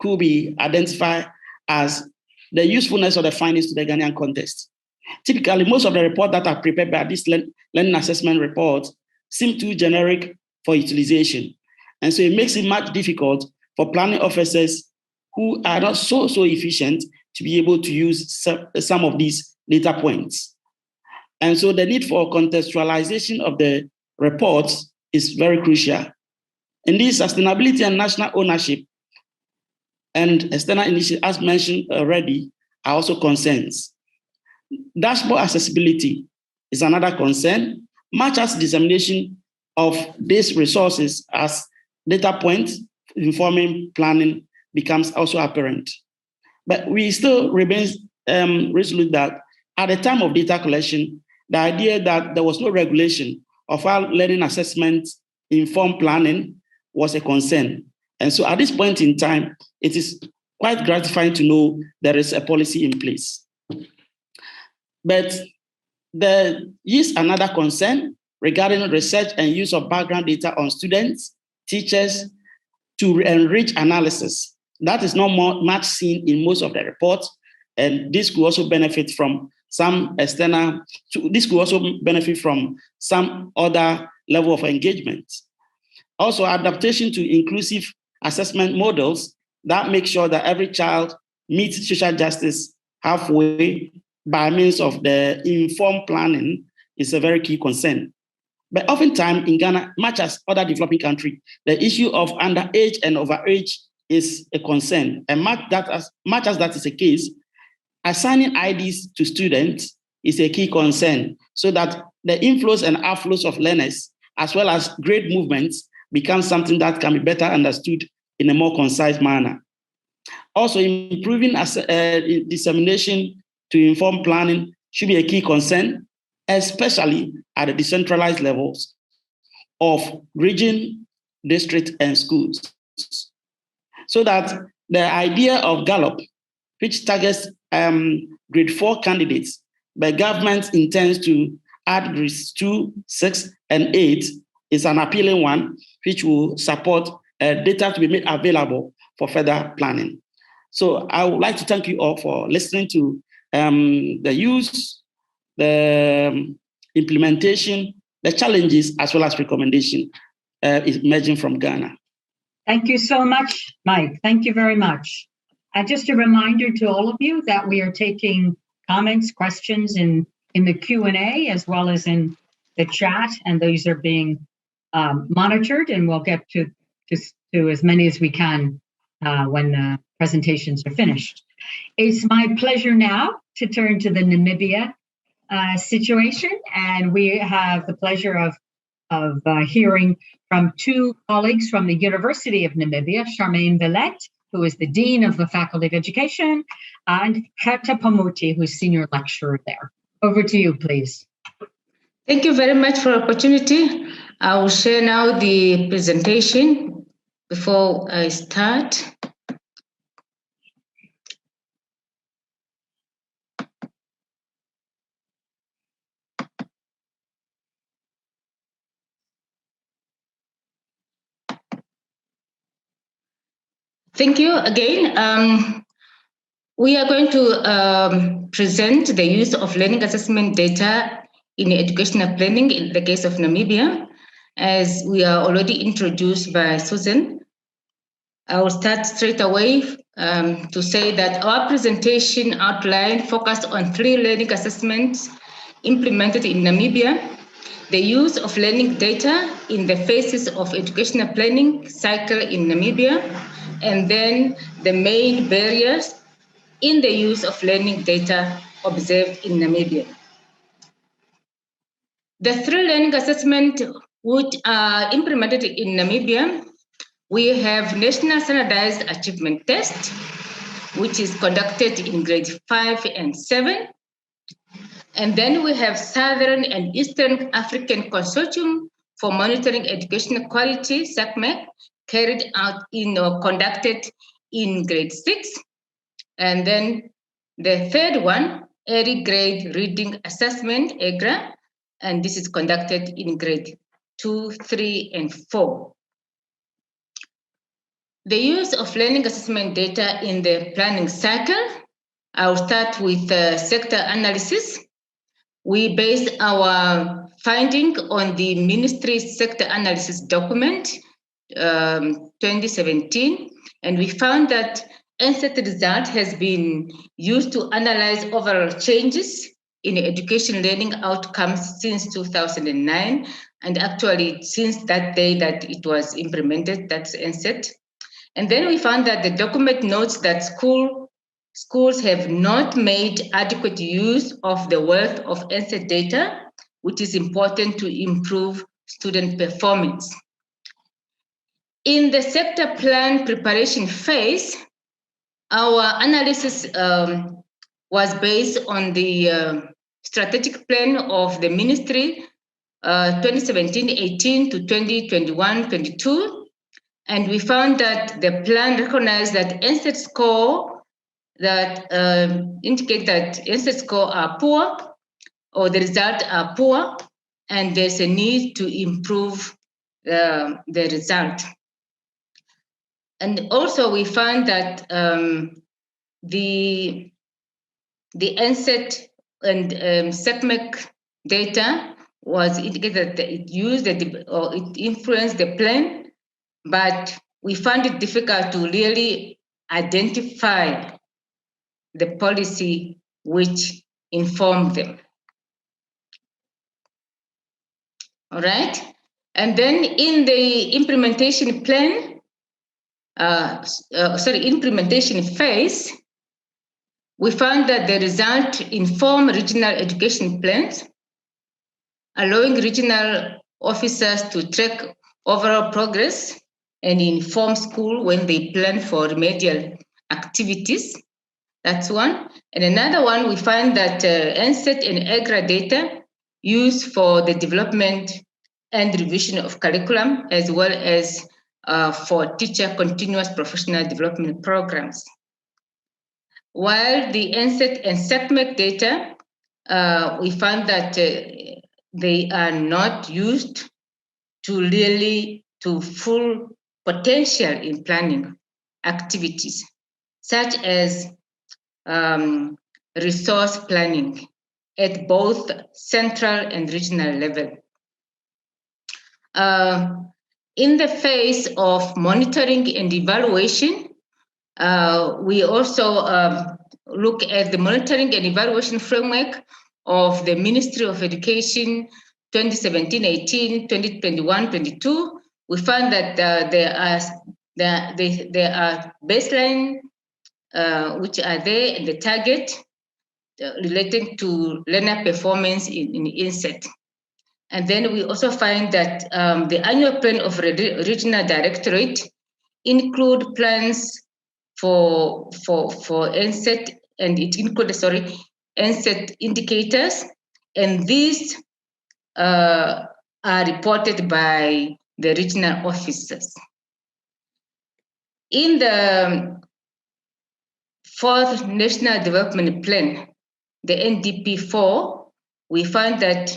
could be identified as the usefulness of the findings to the Ghanaian context. Typically, most of the reports that are prepared by these learning assessment reports seem too generic for utilization. And so it makes it much difficult for planning officers who are not so efficient to be able to use some of these data points. And so the need for contextualization of the reports is very crucial. Indeed, sustainability and national ownership and external initiatives, as mentioned already, are also concerns. Dashboard accessibility is another concern, much as dissemination of these resources as data points informing planning becomes also apparent. But we still remain resolute that at the time of data collection, the idea that there was no regulation of how learning assessment informed planning was a concern. And so at this point in time, it is quite gratifying to know there is a policy in place. But there is another concern regarding research and use of background data on students, teachers, to enrich analysis. That is not much seen in most of the reports, and this could also benefit from some external, this could also benefit from some other level of engagement. Also, adaptation to inclusive assessment models that make sure that every child meets social justice halfway by means of the informed planning is a very key concern. But oftentimes in Ghana, much as other developing countries, the issue of underage and overage is a concern. And much as that is the case, assigning IDs to students is a key concern so that the inflows and outflows of learners, as well as grade movements, becomes something that can be better understood in a more concise manner. Also, improving dissemination to inform planning should be a key concern, especially at the decentralized levels of region, district, and schools. So that the idea of Gallup, which targets grade 4 candidates, but government intends to add grades 2, 6, and 8, is an appealing one, which will support data to be made available for further planning. So I would like to thank you all for listening to the use, the implementation, the challenges, as well as recommendation emerging from Ghana. Thank you so much, Mike. Thank you very much. And just a reminder to all of you that we are taking comments, questions in the Q&A as well as in the chat, and those are being monitored, and we'll get to as many as we can when the presentations are finished. It's my pleasure now to turn to the Namibia situation, and we have the pleasure of hearing from two colleagues from the University of Namibia, Charmaine Villette, who is the Dean of the Faculty of Education, and Herta Pamuti, who's Senior Lecturer there. Over to you, please. Thank you very much for the opportunity. I will share now the presentation before I start. Thank you again. We are going to present the use of learning assessment data in educational planning in the case of Namibia, as we are already introduced by Susan. I will start straight away to say that our presentation outline focused on 3 learning assessments implemented in Namibia: the use of learning data in the phases of educational planning cycle in Namibia, and then the main barriers in the use of learning data observed in Namibia. The 3 learning assessments which are implemented in Namibia, we have National Standardized Achievement Test, which is conducted in grade 5 and 7. And then we have Southern and Eastern African Consortium for Monitoring Educational Quality, SACMEC, carried out or conducted in grade 6. And then the third one, Early Grade Reading Assessment, EGRA, and this is conducted in grade 2, 3, and 4. The use of learning assessment data in the planning cycle. I'll start with sector analysis. We based our finding on the Ministry Sector Analysis document 2017, and we found that NSET result has been used to analyze overall changes in education learning outcomes since 2009, and actually since that day that it was implemented, that's NSET. And then we found that the document notes that schools have not made adequate use of the wealth of NSET data, which is important to improve student performance. In the sector plan preparation phase, our analysis was based on the strategic plan of the ministry 2017-18 to 2021-22. And we found that the plan recognized that NSET score that indicate that NSET score are poor or the results are poor, and there's a need to improve the result. And also we found that the NSET and SACMEC data was indicated that it used or it influenced the plan, but we found it difficult to really identify the policy which informed them. All right. And then in the implementation plan, implementation phase, we found that the result informed regional education plans, allowing regional officers to track overall progress and inform school when they plan for remedial activities. That's one. And another one, we find that NSET and EGRA data used for the development and revision of curriculum, as well as for teacher continuous professional development programs. While the NSET and SACMEC data, we found that they are not used to full potential in planning activities, such as resource planning at both central and regional level. In the phase of monitoring and evaluation, we also look at the monitoring and evaluation framework of the Ministry of Education 2017-18, 2021-22. We found that there are baseline which are there in the target relating to learner performance in NSET. And then we also find that the annual plan of regional directorate include plans for NSET, and it includes NSET indicators, and these are reported by the regional officers. In the fourth National Development Plan, the NDP4, we found that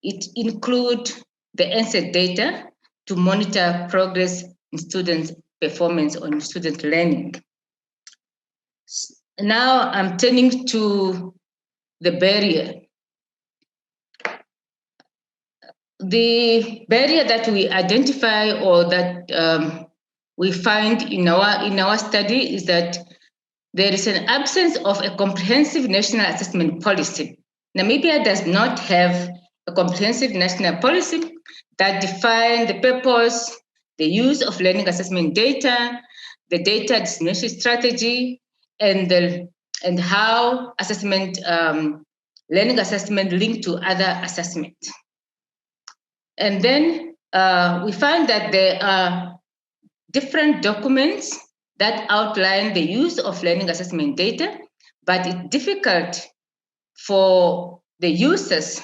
it includes the NSET data to monitor progress in students' performance on student learning. Now I'm turning to the barrier. The barrier that we identify or that we find in our study is that there is an absence of a comprehensive national assessment policy. Namibia does not have a comprehensive national policy that defines the purpose, the use of learning assessment data, the data dissemination strategy, and how assessment, learning assessment linked to other assessments. And then we find that there are different documents that outline the use of learning assessment data, but it's difficult for the users,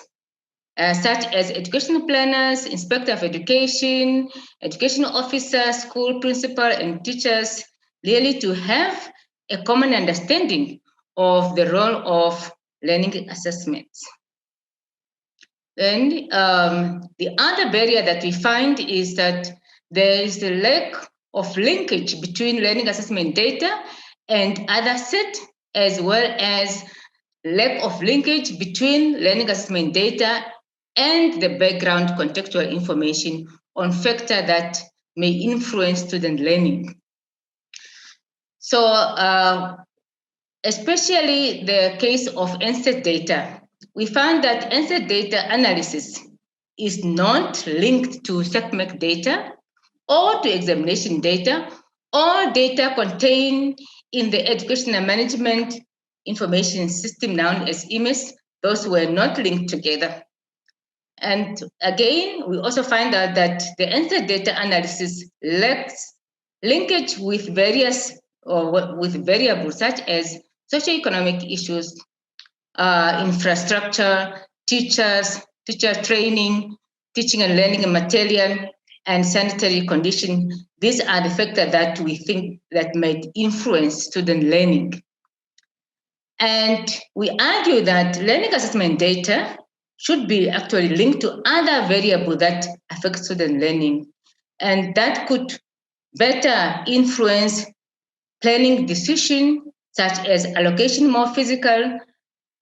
such as educational planners, inspector of education, educational officers, school principal, and teachers, really to have a common understanding of the role of learning assessments. Then the other barrier that we find is that there is a lack of linkage between learning assessment data and other sets, as well as lack of linkage between learning assessment data and the background contextual information on factors that may influence student learning. So especially the case of NSET data, we found that NSET data analysis is not linked to SECMEC data or to examination data or data contained in the Educational Management Information System known as EMIS. Those were not linked together. And again, we also find out that the NSET data analysis lacks linkage with various or with variables such as socioeconomic issues, infrastructure, teachers, teacher training, teaching and learning material, and sanitary condition. These are the factors that we think that might influence student learning. And we argue that learning assessment data should be actually linked to other variables that affect student learning, and that could better influence planning decisions such as allocation more physical,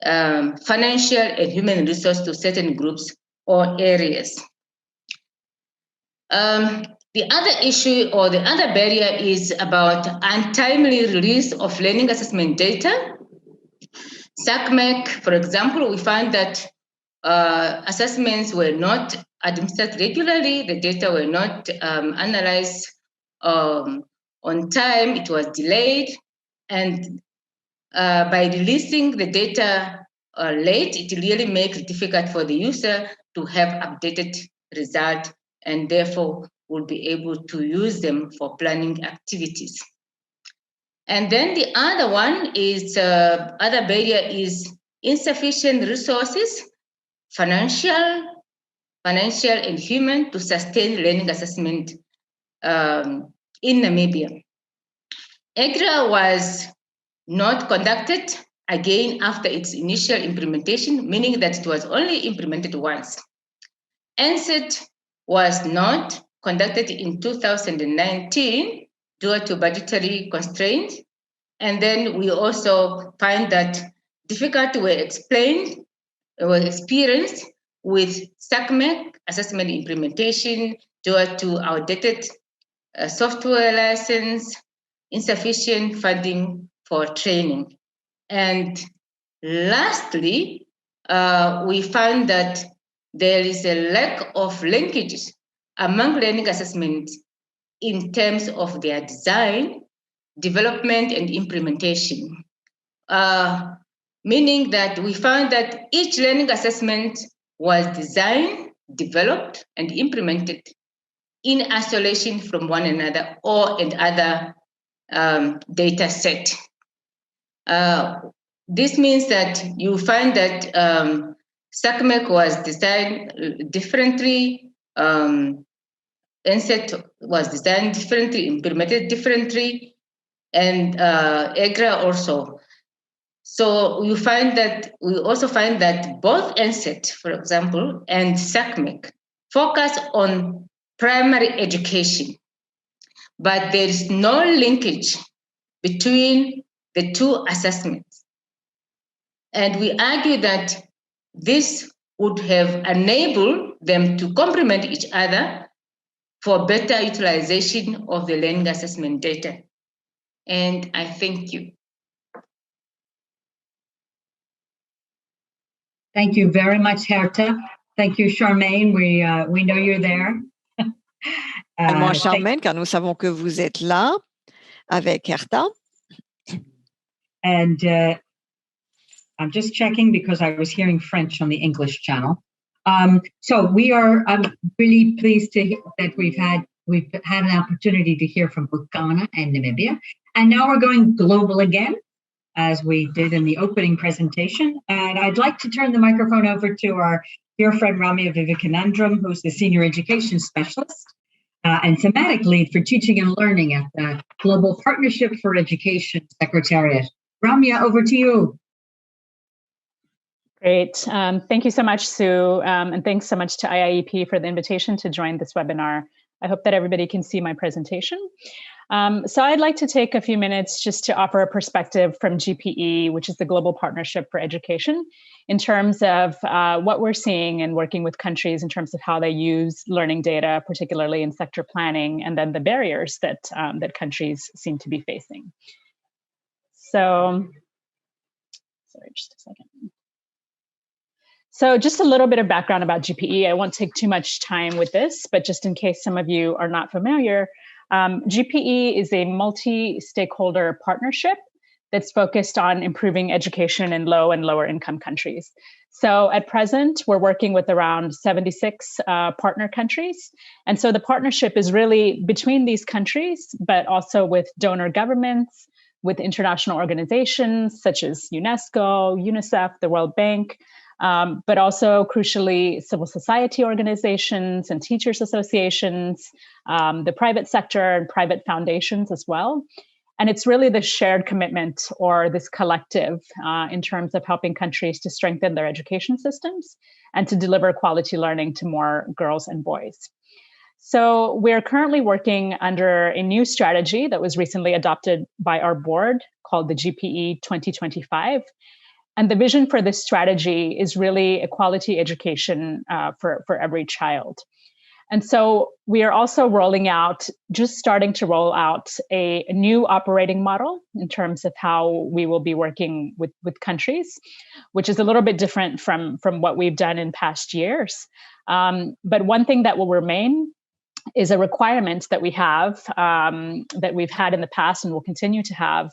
financial, and human resource to certain groups or areas. The other issue or the other barrier is about untimely release of learning assessment data. SACMEC, for example, we found that assessments were not administered regularly, the data were not analyzed on time, it was delayed, and by releasing the data late, it really makes it difficult for the user to have updated results and therefore will be able to use them for planning activities. And then the other one is, other barrier is insufficient resources, financial and human, to sustain learning assessment in Namibia. EGRA was not conducted again after its initial implementation, meaning that it was only implemented once. NSET was not conducted in 2019 due to budgetary constraints. And then we also find that difficulties were experienced with SACMEC assessment implementation due to outdated software license, insufficient funding for training. And lastly, we found that there is a lack of linkages among learning assessments in terms of their design, development, and implementation. Meaning that we found that each learning assessment was designed, developed, and implemented in isolation from one another or another data set. This means that you find that SACMEC was designed differently. NSET was designed differently, implemented differently, and EGRA also. So we also find that both NSET, for example, and SACMEC focus on primary education, but there is no linkage between the two assessments. And we argue that this would have enabled them to complement each other for better utilization of the learning assessment data. And I thank you. Thank you very much, Herta. Thank you, Charmaine. We know you're there. Également Charmaine, car nous savons que vous êtes là avec Herta. And I'm just checking because I was hearing French on the English channel. So I'm really pleased that we've had an opportunity to hear from both Ghana and Namibia. And now we're going global again, as we did in the opening presentation. And I'd like to turn the microphone over to our dear friend Ramya Vivekanandram, who's the Senior Education Specialist and Thematic Lead for Teaching and Learning at the Global Partnership for Education Secretariat. Ramya, over to you. Great. Thank you so much, Sue. And thanks so much to IIEP for the invitation to join this webinar. I hope that everybody can see my presentation. So I'd like to take a few minutes just to offer a perspective from GPE, which is the Global Partnership for Education, in terms of what we're seeing and working with countries in terms of how they use learning data, particularly in sector planning, and then the barriers that, that countries seem to be facing. So, sorry, just a second. So just a little bit of background about GPE. I won't take too much time with this, but just in case some of you are not familiar, GPE is a multi-stakeholder partnership that's focused on improving education in low and lower income countries. So at present, we're working with around 76 partner countries. And so the partnership is really between these countries, but also with donor governments, with international organizations such as UNESCO, UNICEF, the World Bank, but also crucially civil society organizations and teachers associations, the private sector and private foundations as well. And it's really the shared commitment or this collective in terms of helping countries to strengthen their education systems and to deliver quality learning to more girls and boys. So we're currently working under a new strategy that was recently adopted by our board called the GPE 2025. And the vision for this strategy is really a quality education for every child. And so we are also starting to roll out a new operating model in terms of how we will be working with countries, which is a little bit different from what we've done in past years. But one thing that will remain is a requirement that we have, that we've had in the past and will continue to have,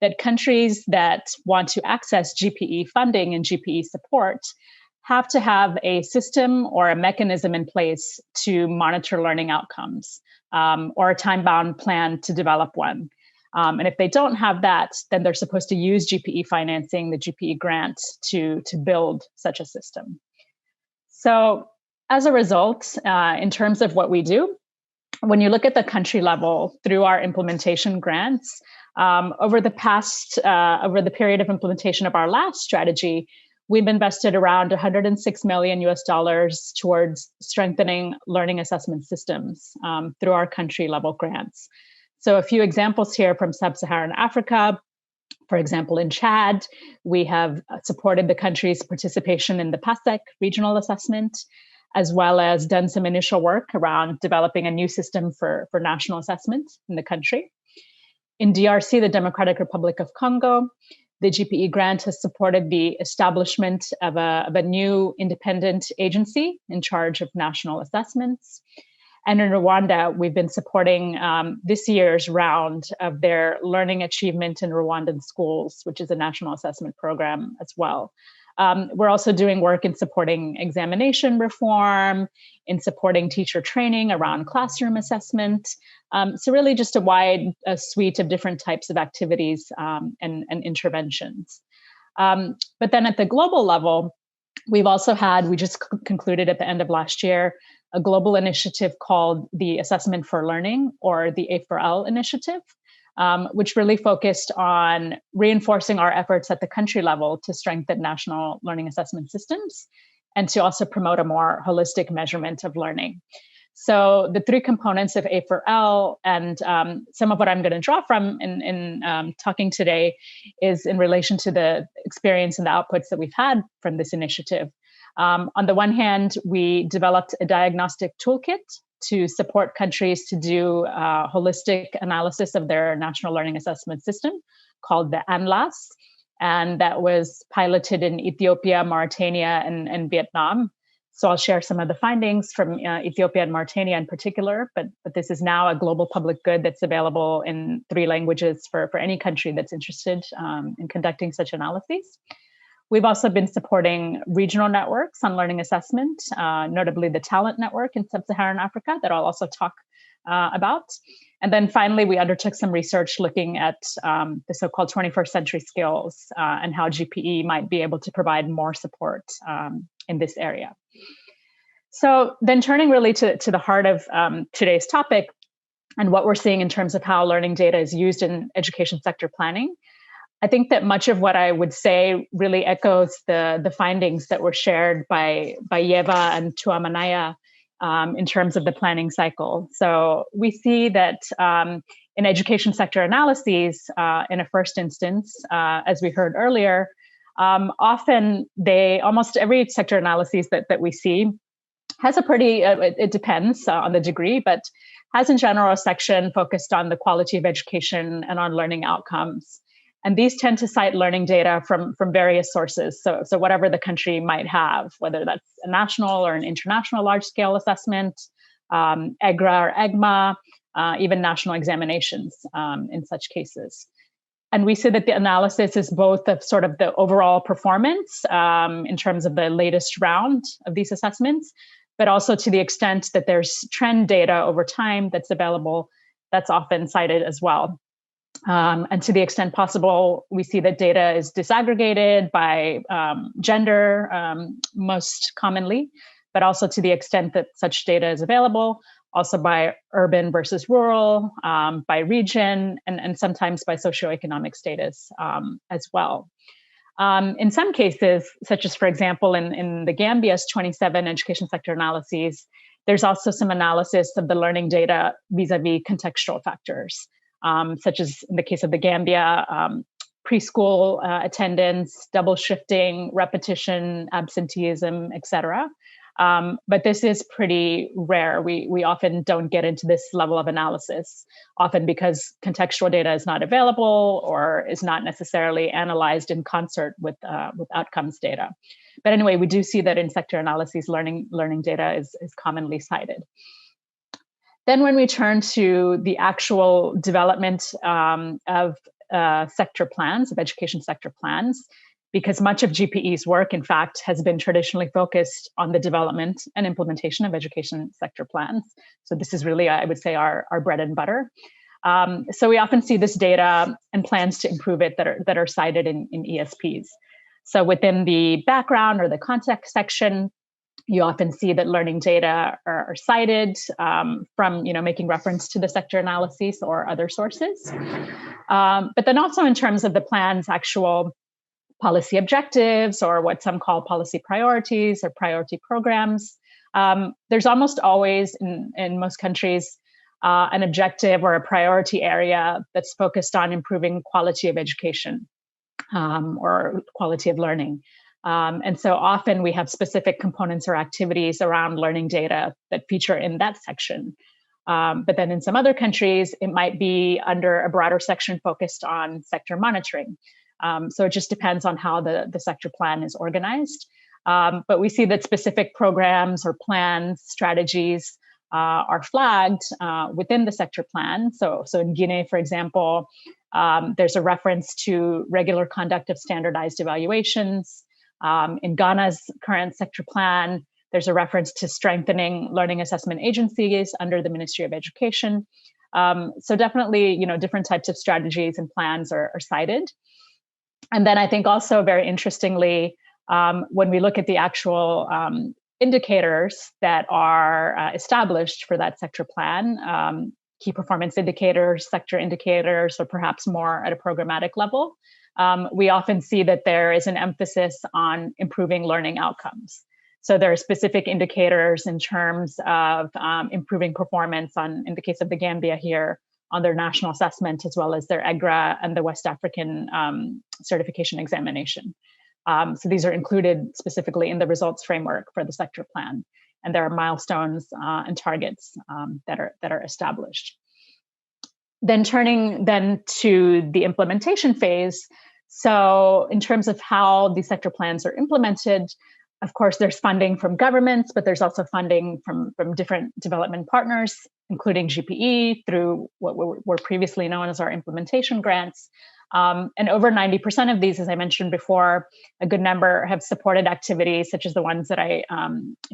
that countries that want to access GPE funding and GPE support have to have a system or a mechanism in place to monitor learning outcomes, or a time-bound plan to develop one. And if they don't have that, then they're supposed to use GPE financing, the GPE grant, to build such a system. So as a result, in terms of what we do, when you look at the country level through our implementation grants, over the period of implementation of our last strategy, we've invested around $106 million towards strengthening learning assessment systems through our country level grants. So a few examples here from Sub-Saharan Africa. For example, in Chad, we have supported the country's participation in the PASEC regional assessment, as well as done some initial work around developing a new system for national assessment in the country. In DRC, the Democratic Republic of Congo, the GPE grant has supported the establishment of a new independent agency in charge of national assessments. And in Rwanda, we've been supporting this year's round of their Learning Achievement in Rwandan Schools, which is a national assessment program as well. We're also doing work in supporting examination reform, in supporting teacher training around classroom assessment. So really just a wide suite of different types of activities and interventions. But then at the global level, We've also had, we just concluded at the end of last year, a global initiative called the Assessment for Learning, or the A4L initiative, which really focused on reinforcing our efforts at the country level to strengthen national learning assessment systems and to also promote a more holistic measurement of learning. So the three components of A4L, and some of what I'm going to draw from in talking today is in relation to the experience and the outputs that we've had from this initiative. On the one hand, we developed a diagnostic toolkit to support countries to do a holistic analysis of their national learning assessment system called the ANLAS. And that was piloted in Ethiopia, Mauritania, and Vietnam. So I'll share some of the findings from Ethiopia and Mauritania in particular, but this is now a global public good that's available in 3 languages for any country that's interested in conducting such analyses. We've also been supporting regional networks on learning assessment, notably the Talent Network in Sub-Saharan Africa that I'll also talk about. And then finally, we undertook some research looking at the so-called 21st century skills and how GPE might be able to provide more support in this area. So then turning really to the heart of today's topic and what we're seeing in terms of how learning data is used in education sector planning, I think that much of what I would say really echoes the findings that were shared by Yeva and Tuamanaya in terms of the planning cycle. So we see that in education sector analyses, in a first instance, as we heard earlier, often almost every sector analysis that we see has a pretty, it depends on the degree, but has in general a section focused on the quality of education and on learning outcomes. And these tend to cite learning data from various sources. So whatever the country might have, whether that's a national or an international large-scale assessment, EGRA or EGMA, even national examinations in such cases. And we see that the analysis is both of sort of the overall performance in terms of the latest round of these assessments, but also to the extent that there's trend data over time that's available, that's often cited as well. And to the extent possible, we see that data is disaggregated by gender most commonly, but also to the extent that such data is available, also by urban versus rural, by region, and sometimes by socioeconomic status as well. In some cases, such as, for example, in the Gambia's 27 education sector analyses, there's also some analysis of the learning data vis-a-vis contextual factors. Such as in the case of the Gambia, preschool attendance, double shifting, repetition, absenteeism, etc. But this is pretty rare. We often don't get into this level of analysis, often because contextual data is not available or is not necessarily analyzed in concert with outcomes data. But anyway, we do see that in sector analyses, learning data is commonly cited. Then when we turn to the actual development of sector plans, of education sector plans, because much of GPE's work, in fact, has been traditionally focused on the development and implementation of education sector plans. So this is really, I would say, our bread and butter. So we often see this data and plans to improve it that are cited in ESPs. So within the background or the context section, you often see that learning data are cited from making reference to the sector analyses or other sources. But then also in terms of the plan's actual policy objectives, or what some call policy priorities or priority programs, there's almost always in most countries an objective or a priority area that's focused on improving quality of education or quality of learning. And so often we have specific components or activities around learning data that feature in that section. But then in some other countries, it might be under a broader section focused on sector monitoring. So it just depends on how the sector plan is organized. But we see that specific programs or plans, strategies are flagged within the sector plan. So in Guinea, for example, there's a reference to regular conduct of standardized evaluations. In Ghana's current sector plan, there's a reference to strengthening learning assessment agencies under the Ministry of Education. So definitely, different types of strategies and plans are cited. And then I think also very interestingly, when we look at the actual indicators that are established for that sector plan, key performance indicators, sector indicators, or perhaps more at a programmatic level, we often see that there is an emphasis on improving learning outcomes. So there are specific indicators in terms of improving performance in the case of the Gambia here, on their national assessment, as well as their EGRA and the West African certification examination. So these are included specifically in the results framework for the sector plan. And there are milestones and targets that are established. Then turning then to the implementation phase. So in terms of how the sector plans are implemented, of course, there's funding from governments, but there's also funding from different development partners, including GPE through what were previously known as our implementation grants. And over 90% of these, as I mentioned before, a good number have supported activities such as the ones that I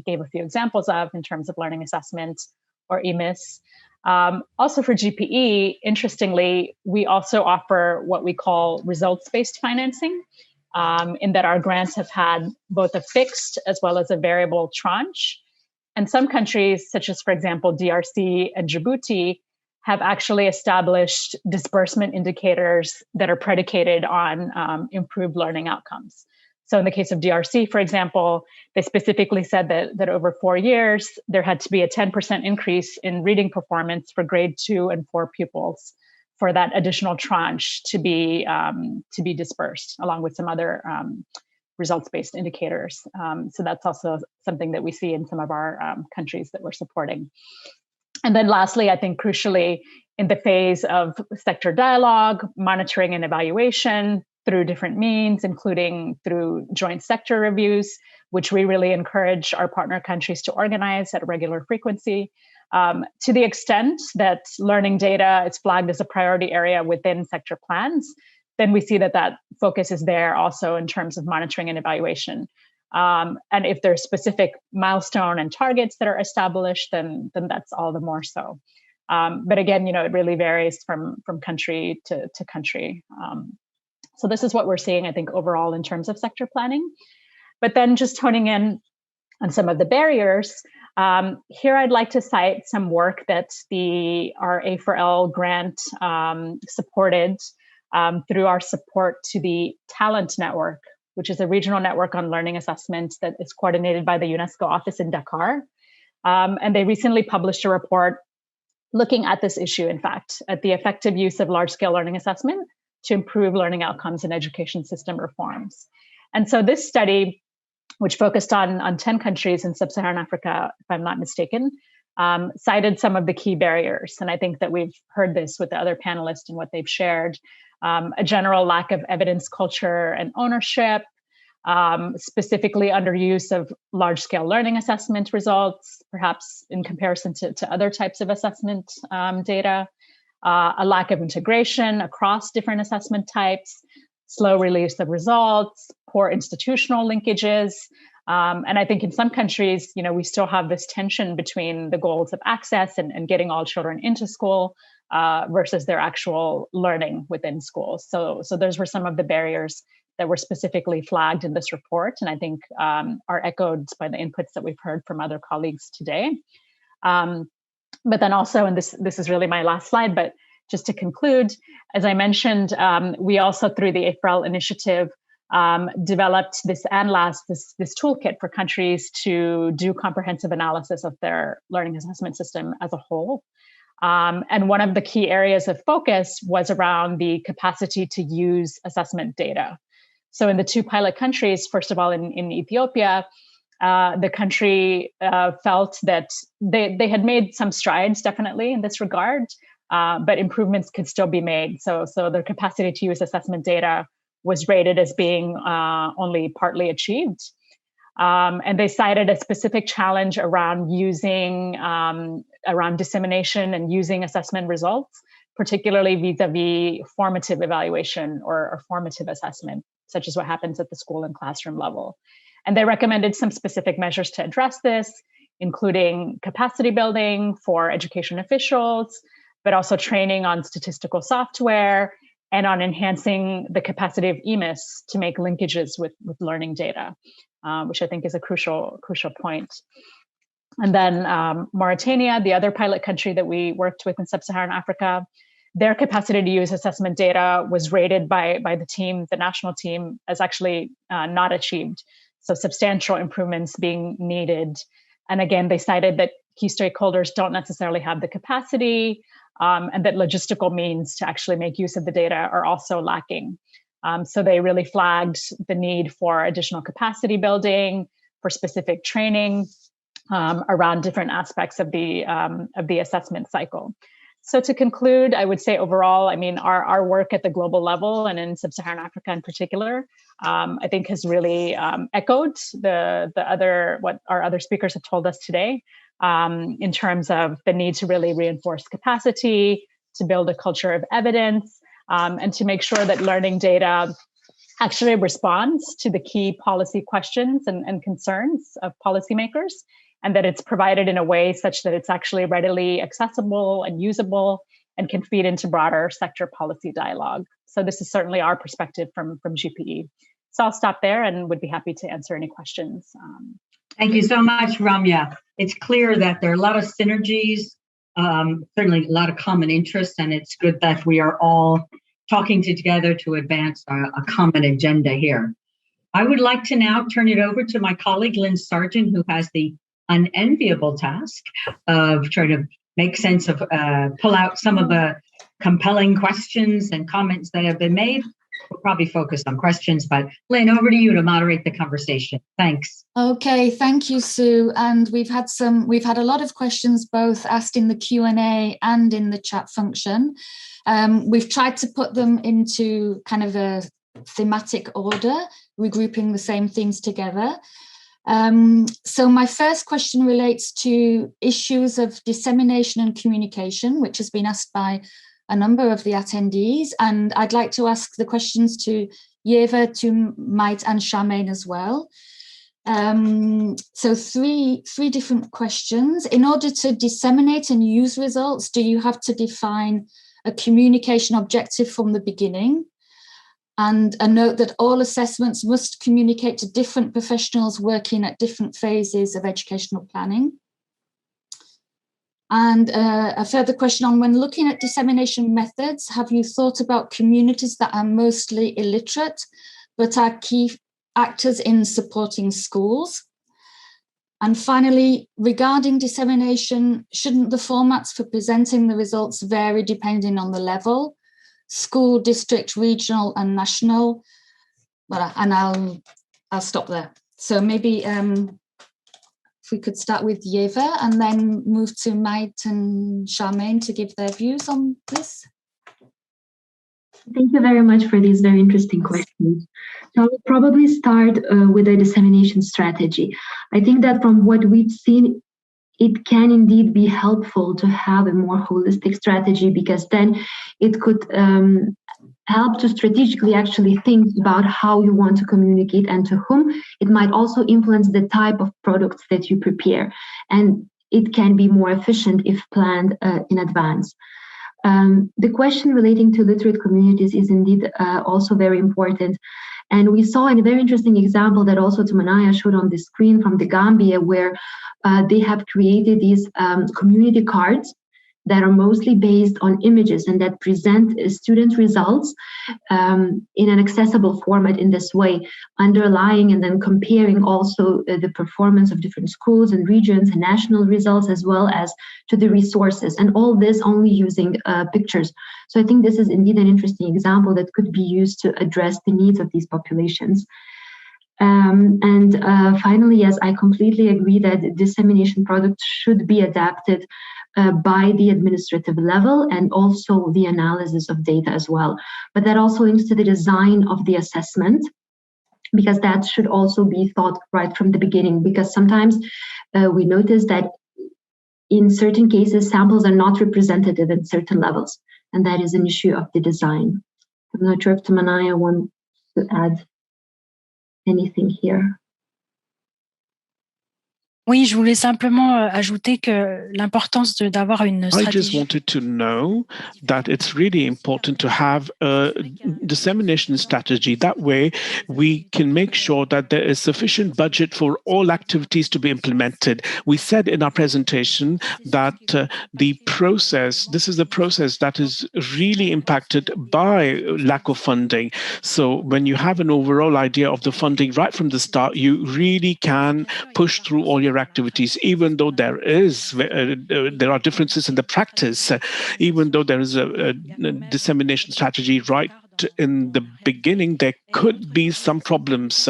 gave a few examples of in terms of learning assessment or EMIS. Also for GPE, interestingly, we also offer what we call results-based financing, in that our grants have had both a fixed as well as a variable tranche. And some countries, such as, for example, DRC and Djibouti, have actually established disbursement indicators that are predicated on improved learning outcomes. So in the case of DRC, for example, they specifically said that over 4 years, there had to be a 10% increase in reading performance for grade 2 and 4 pupils for that additional tranche to be dispersed, along with some other results-based indicators. So that's also something that we see in some of our countries that we're supporting. And then lastly, I think crucially, in the phase of sector dialogue, monitoring and evaluation through different means, including through joint sector reviews, which we really encourage our partner countries to organize at a regular frequency. To the extent that learning data is flagged as a priority area within sector plans, then we see that focus is there also in terms of monitoring and evaluation. And if there's specific milestone and targets that are established, then that's all the more so. But again, it really varies from country to country. So this is what we're seeing, I think, overall in terms of sector planning. But then just honing in on some of the barriers, here I'd like to cite some work that our A4L grant supported through our support to the Talent Network, which is a regional network on learning assessment that is coordinated by the UNESCO office in Dakar. And they recently published a report looking at this issue, in fact, at the effective use of large-scale learning assessment to improve learning outcomes and education system reforms. And so this study, which focused on 10 countries in sub-Saharan Africa, if I'm not mistaken, cited some of the key barriers. And I think that we've heard this with the other panelists and what they've shared. A general lack of evidence culture and ownership, specifically underuse of large-scale learning assessment results, perhaps in comparison to other types of assessment data, a lack of integration across different assessment types, slow release of results, poor institutional linkages. And I think in some countries, we still have this tension between the goals of access and getting all children into school versus their actual learning within schools. So those were some of the barriers that were specifically flagged in this report, and I think are echoed by the inputs that we've heard from other colleagues today. But then also, and this is really my last slide, but just to conclude, as I mentioned, we also through the AFREL initiative developed this toolkit for countries to do comprehensive analysis of their learning assessment system as a whole. And one of the key areas of focus was around the capacity to use assessment data. So in the 2 pilot countries, first of all, in Ethiopia, the country felt that they had made some strides, definitely, in this regard, but improvements could still be made. So their capacity to use assessment data was rated as being only partly achieved. And they cited a specific challenge around around dissemination and using assessment results, particularly vis-a-vis formative evaluation or formative assessment, such as what happens at the school and classroom level. And they recommended some specific measures to address this, including capacity building for education officials, but also training on statistical software and on enhancing the capacity of EMIS to make linkages with learning data, which I think is a crucial point. And then Mauritania, the other pilot country that we worked with in Sub-Saharan Africa, their capacity to use assessment data was rated by the team, the national team, as actually not achieved. So substantial improvements being needed. And again, they cited that key stakeholders don't necessarily have the capacity, and that logistical means to actually make use of the data are also lacking. So they really flagged the need for additional capacity building, for specific training around different aspects of the assessment cycle. So to conclude, I would say overall, I mean, our work at the global level and in Sub-Saharan Africa in particular, I think has really echoed what our other speakers have told us today in terms of the need to really reinforce capacity, to build a culture of evidence, and to make sure that learning data actually responds to the key policy questions and concerns of policymakers, and that it's provided in a way such that it's actually readily accessible and usable and can feed into broader sector policy dialogue. So this is certainly our perspective from GPE. So I'll stop there and would be happy to answer any questions. Thank you so much, Ramya. It's clear that there are a lot of synergies, certainly a lot of common interests, and it's good that we are all talking together to advance a common agenda here. I would like to now turn it over to my colleague, Lynn Sargent, who has the unenviable task of trying to make sense of, pull out some of the compelling questions and comments that have been made. We'll probably focus on questions, but Lynn, over to you to moderate the conversation. Thanks. Okay, thank you, Sue. And we've had a lot of questions both asked in the Q&A and in the chat function. We've tried to put them into kind of a thematic order, regrouping the same themes together. So my first question relates to issues of dissemination and communication, which has been asked by a number of the attendees. And I'd like to ask the questions to Yeva, to Mait and Charmaine as well. So three different questions. In order to disseminate and use results, do you have to define a communication objective from the beginning? And a note that all assessments must communicate to different professionals working at different phases of educational planning. And a further question on, when looking at dissemination methods, have you thought about communities that are mostly illiterate, but are key actors in supporting schools? And finally, regarding dissemination, shouldn't the formats for presenting the results vary depending on the level? School, district, regional, and national. Well, and I'll stop there. So maybe if we could start with Yeva and then move to Mait and Charmaine to give their views on this. Thank you very much for these very interesting questions. So I'll probably start with a dissemination strategy. I think that from what we've seen, it can indeed be helpful to have a more holistic strategy, because then it could help to strategically actually think about how you want to communicate and to whom. It might also influence the type of products that you prepare, and it can be more efficient if planned in advance. The question relating to literate communities is indeed also very important. And we saw a very interesting example that also Tumanaya showed on the screen from the Gambia, where they have created these community cards that are mostly based on images and that present student results in an accessible format in this way, underlying and then comparing also the performance of different schools and regions and national results, as well as to the resources, and all this only using pictures. So I think this is indeed an interesting example that could be used to address the needs of these populations. Finally, yes, I completely agree that dissemination products should be adapted by the administrative level and also the analysis of data as well. But that also links to the design of the assessment, because that should also be thought right from the beginning, because sometimes we notice that in certain cases, samples are not representative at certain levels, and that is an issue of the design. I'm not sure if Tumanaya wants to add anything here. Oui, je voulais simplement ajouter que l'importance d'avoir une stratégie. I just wanted to know that it's really important to have a dissemination strategy. That way, we can make sure that there is sufficient budget for all activities to be implemented. We said in our presentation that the process, this is a process that is really impacted by lack of funding. So when you have an overall idea of the funding right from the start, you really can push through all your activities, even though there are differences in the practice, even though there is a dissemination strategy right in the beginning, there could be some problems.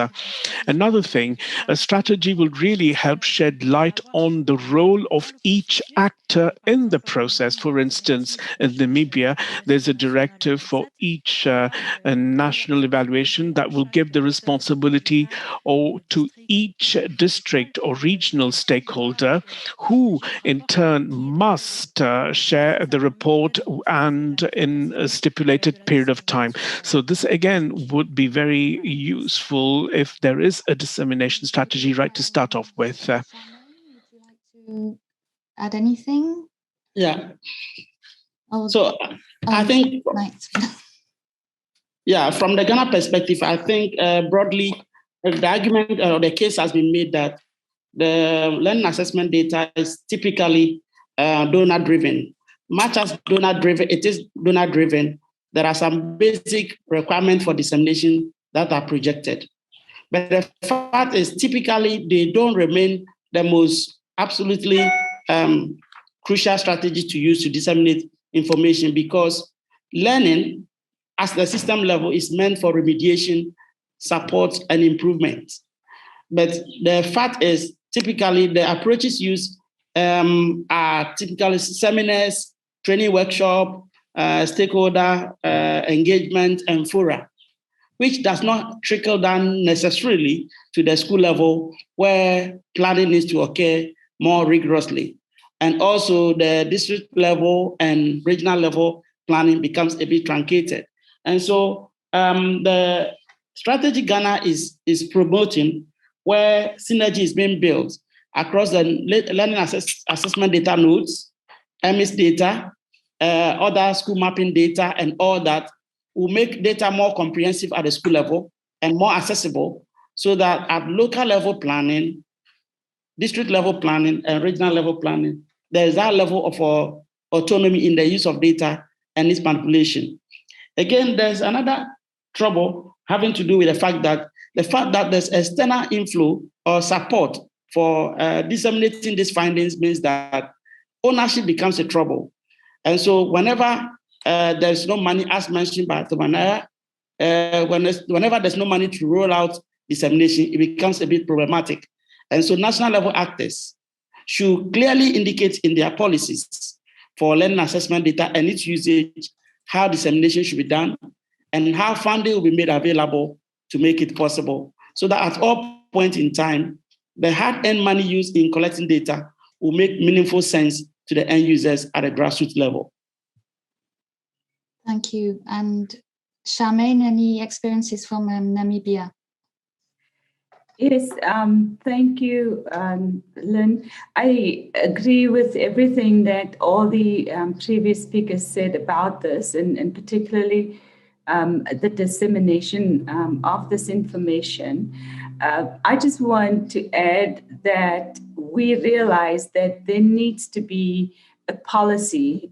Another thing, a strategy will really help shed light on the role of each actor in the process. For instance, in Namibia, there's a directive for each national evaluation that will give the responsibility to each district or regional stakeholder, who in turn must share the report and in a stipulated period of time. So this again would be very useful if there is a dissemination strategy right to start off with. Would you like to add anything? Yeah. Oh, so I think, right. yeah, from the Ghana perspective, I think broadly, the argument or the case has been made that the learning assessment data is typically donor-driven. Much as donor-driven, it is donor-driven, there are some basic requirements for dissemination that are projected. But the fact is, typically, they don't remain the most absolutely crucial strategy to use to disseminate information, because learning at the system level is meant for remediation, support, and improvement. But the fact is, typically, the approaches used are typically seminars, training workshop, stakeholder engagement, and fora, which does not trickle down necessarily to the school level, where planning needs to occur more rigorously. And also the district level and regional level planning becomes a bit truncated. And so the strategy Ghana is promoting, where synergy is being built across the learning assessment data nodes, MS data, other school mapping data, and all that, will make data more comprehensive at the school level and more accessible, so that at local level planning, district level planning, and regional level planning, there is that level of autonomy in the use of data and its manipulation. Again, there's another trouble having to do with the fact that there's external inflow or support for disseminating these findings means that ownership becomes a trouble. And so whenever there's no money, as mentioned by Tomanaya, whenever there's no money to roll out dissemination, it becomes a bit problematic. And so national level actors should clearly indicate in their policies for learning assessment data and its usage how dissemination should be done and how funding will be made available to make it possible, so that at all points in time, the hard-earned money used in collecting data will make meaningful sense to the end users at a grassroots level. Thank you. And Charmaine, any experiences from Namibia? Yes, thank you, Lynn. I agree with everything that all the previous speakers said about this, and particularly the dissemination of this information. I just want to add that we realize that there needs to be a policy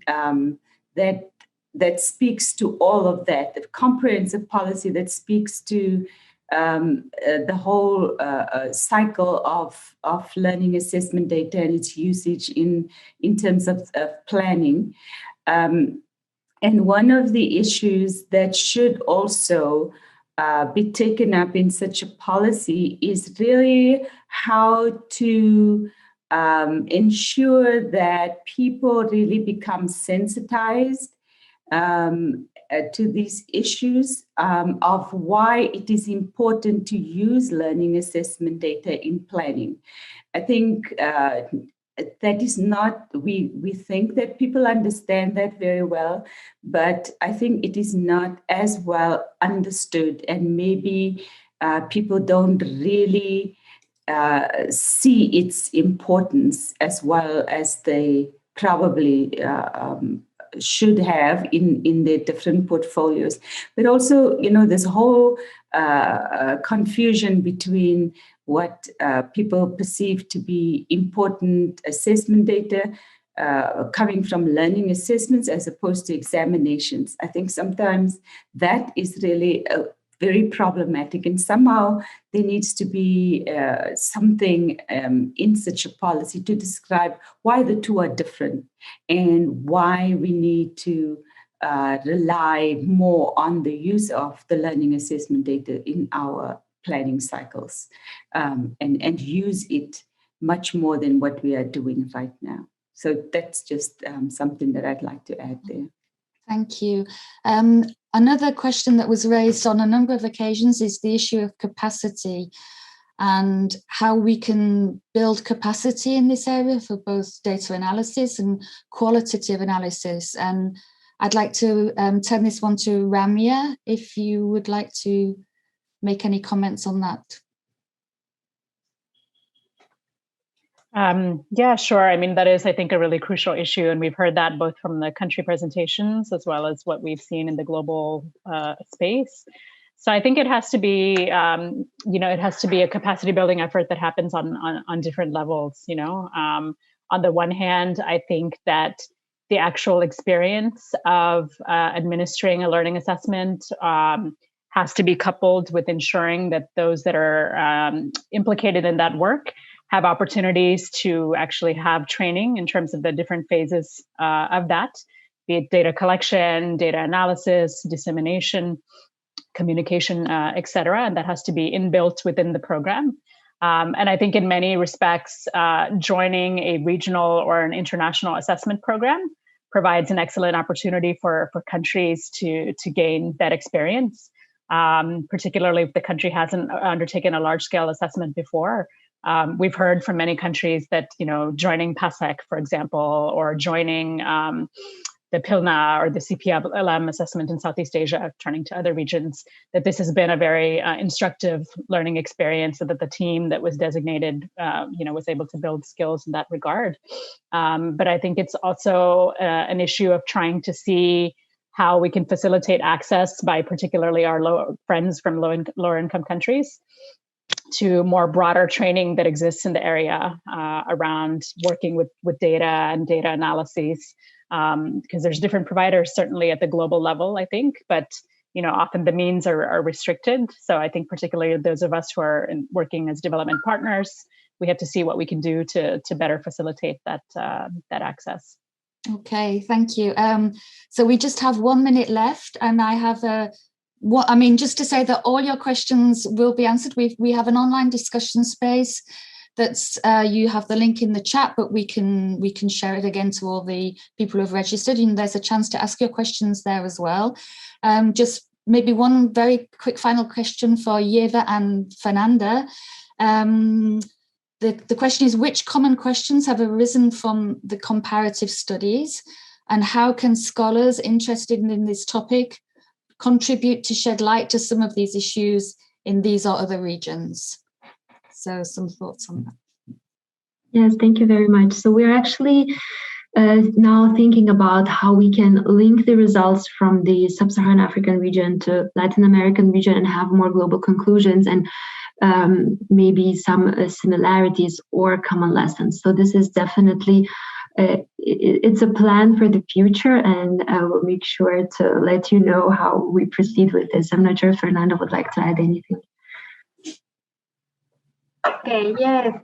that speaks to all of that, a comprehensive policy that speaks to the whole cycle of learning assessment data and its usage in terms of planning. And one of the issues that should also be taken up in such a policy is really how to ensure that people really become sensitized to these issues of why it is important to use learning assessment data in planning. I think that is not, we think that people understand that very well, but I think it is not as well understood, and maybe people don't really see its importance as well as they probably should have in their different portfolios. But also, this whole confusion between what people perceive to be important assessment data coming from learning assessments as opposed to examinations. I think sometimes that is really very problematic, and somehow there needs to be something in such a policy to describe why the two are different and why we need to rely more on the use of the learning assessment data in our planning cycles, and use it much more than what we are doing right now. So that's just something that I'd like to add there. Thank you. Another question that was raised on a number of occasions is the issue of capacity and how we can build capacity in this area for both data analysis and qualitative analysis. And I'd like to turn this one to Ramya, if you would like to make any comments on that. Yeah, sure. I mean, that is, I think, a really crucial issue. And we've heard that both from the country presentations as well as what we've seen in the global space. So I think it has to be, it has to be a capacity building effort that happens on different levels. On the one hand, I think that the actual experience of administering a learning assessment has to be coupled with ensuring that those that are implicated in that work have opportunities to actually have training in terms of the different phases of that, be it data collection, data analysis, dissemination, communication, et cetera. And that has to be inbuilt within the program. And I think in many respects, joining a regional or an international assessment program provides an excellent opportunity for countries to gain that experience, particularly if the country hasn't undertaken a large-scale assessment before. We've heard from many countries that, joining PASEC, for example, or joining the PILNA or the CPLM assessment in Southeast Asia, turning to other regions, that this has been a very instructive learning experience, so that the team that was designated, was able to build skills in that regard. But I think it's also an issue of trying to see how we can facilitate access by particularly our friends from lower income countries to more broader training that exists in the area around working with data and data analyses, because there's different providers certainly at the global level, I think, but often the means are restricted. So I think particularly those of us who are working as development partners, we have to see what we can do to better facilitate that access. Okay, thank you. So we just have 1 minute left, and I have just to say that all your questions will be answered. We have an online discussion space that's you have the link in the chat, but we can share it again to all the people who have registered, and there's a chance to ask your questions there as well. Just maybe one very quick final question for Yeva and Fernanda. The question is, which common questions have arisen from the comparative studies, and how can scholars interested in this topic contribute to shed light to some of these issues in these or other regions? So some thoughts on that. Yes, thank you very much. So we're actually now thinking about how we can link the results from the Sub-Saharan African region to Latin American region and have more global conclusions and maybe some similarities or common lessons. So this is definitely it's a plan for the future, and I will make sure to let you know how we proceed with this. I'm not sure if Fernanda would like to add anything. Okay, yes.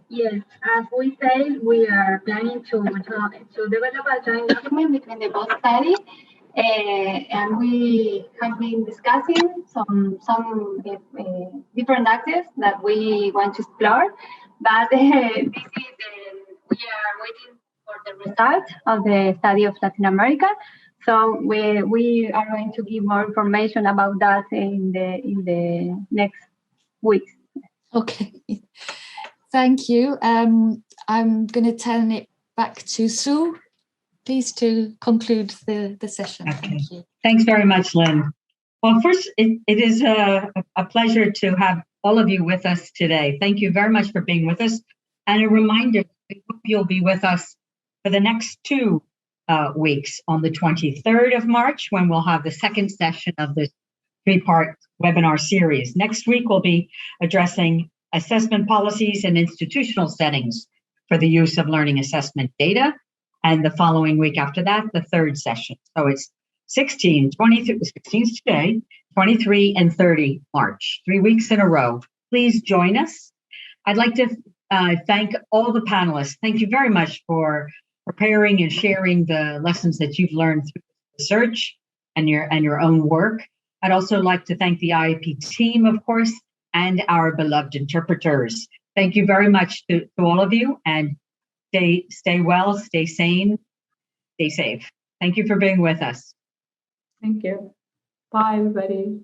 As we said, we are planning to develop a joint document between the both studies, and we have been discussing some different axes that we want to explore. But we are waiting for the result of the study of Latin America. So we are going to give more information about that in the next weeks. Okay, thank you. I'm going to turn it back to Sue, please, to conclude the session. Okay. Thank you. Thanks very much, Lynn. Well, first, it is a pleasure to have all of you with us today. Thank you very much for being with us. And a reminder, we hope you'll be with us for the next 2 weeks on the 23rd of March, when we'll have the second session of this 3-part webinar series. Next week, we'll be addressing assessment policies and institutional settings for the use of learning assessment data. And the following week after that, the 3rd session. So it's 16 is today, 23 and 30 March, 3 weeks in a row. Please join us. I'd like to thank all the panelists. Thank you very much for preparing and sharing the lessons that you've learned through research and your own work. I'd also like to thank the IAP team, of course, and our beloved interpreters. Thank you very much to all of you, and stay well, stay sane, stay safe. Thank you for being with us. Thank you. Bye, everybody.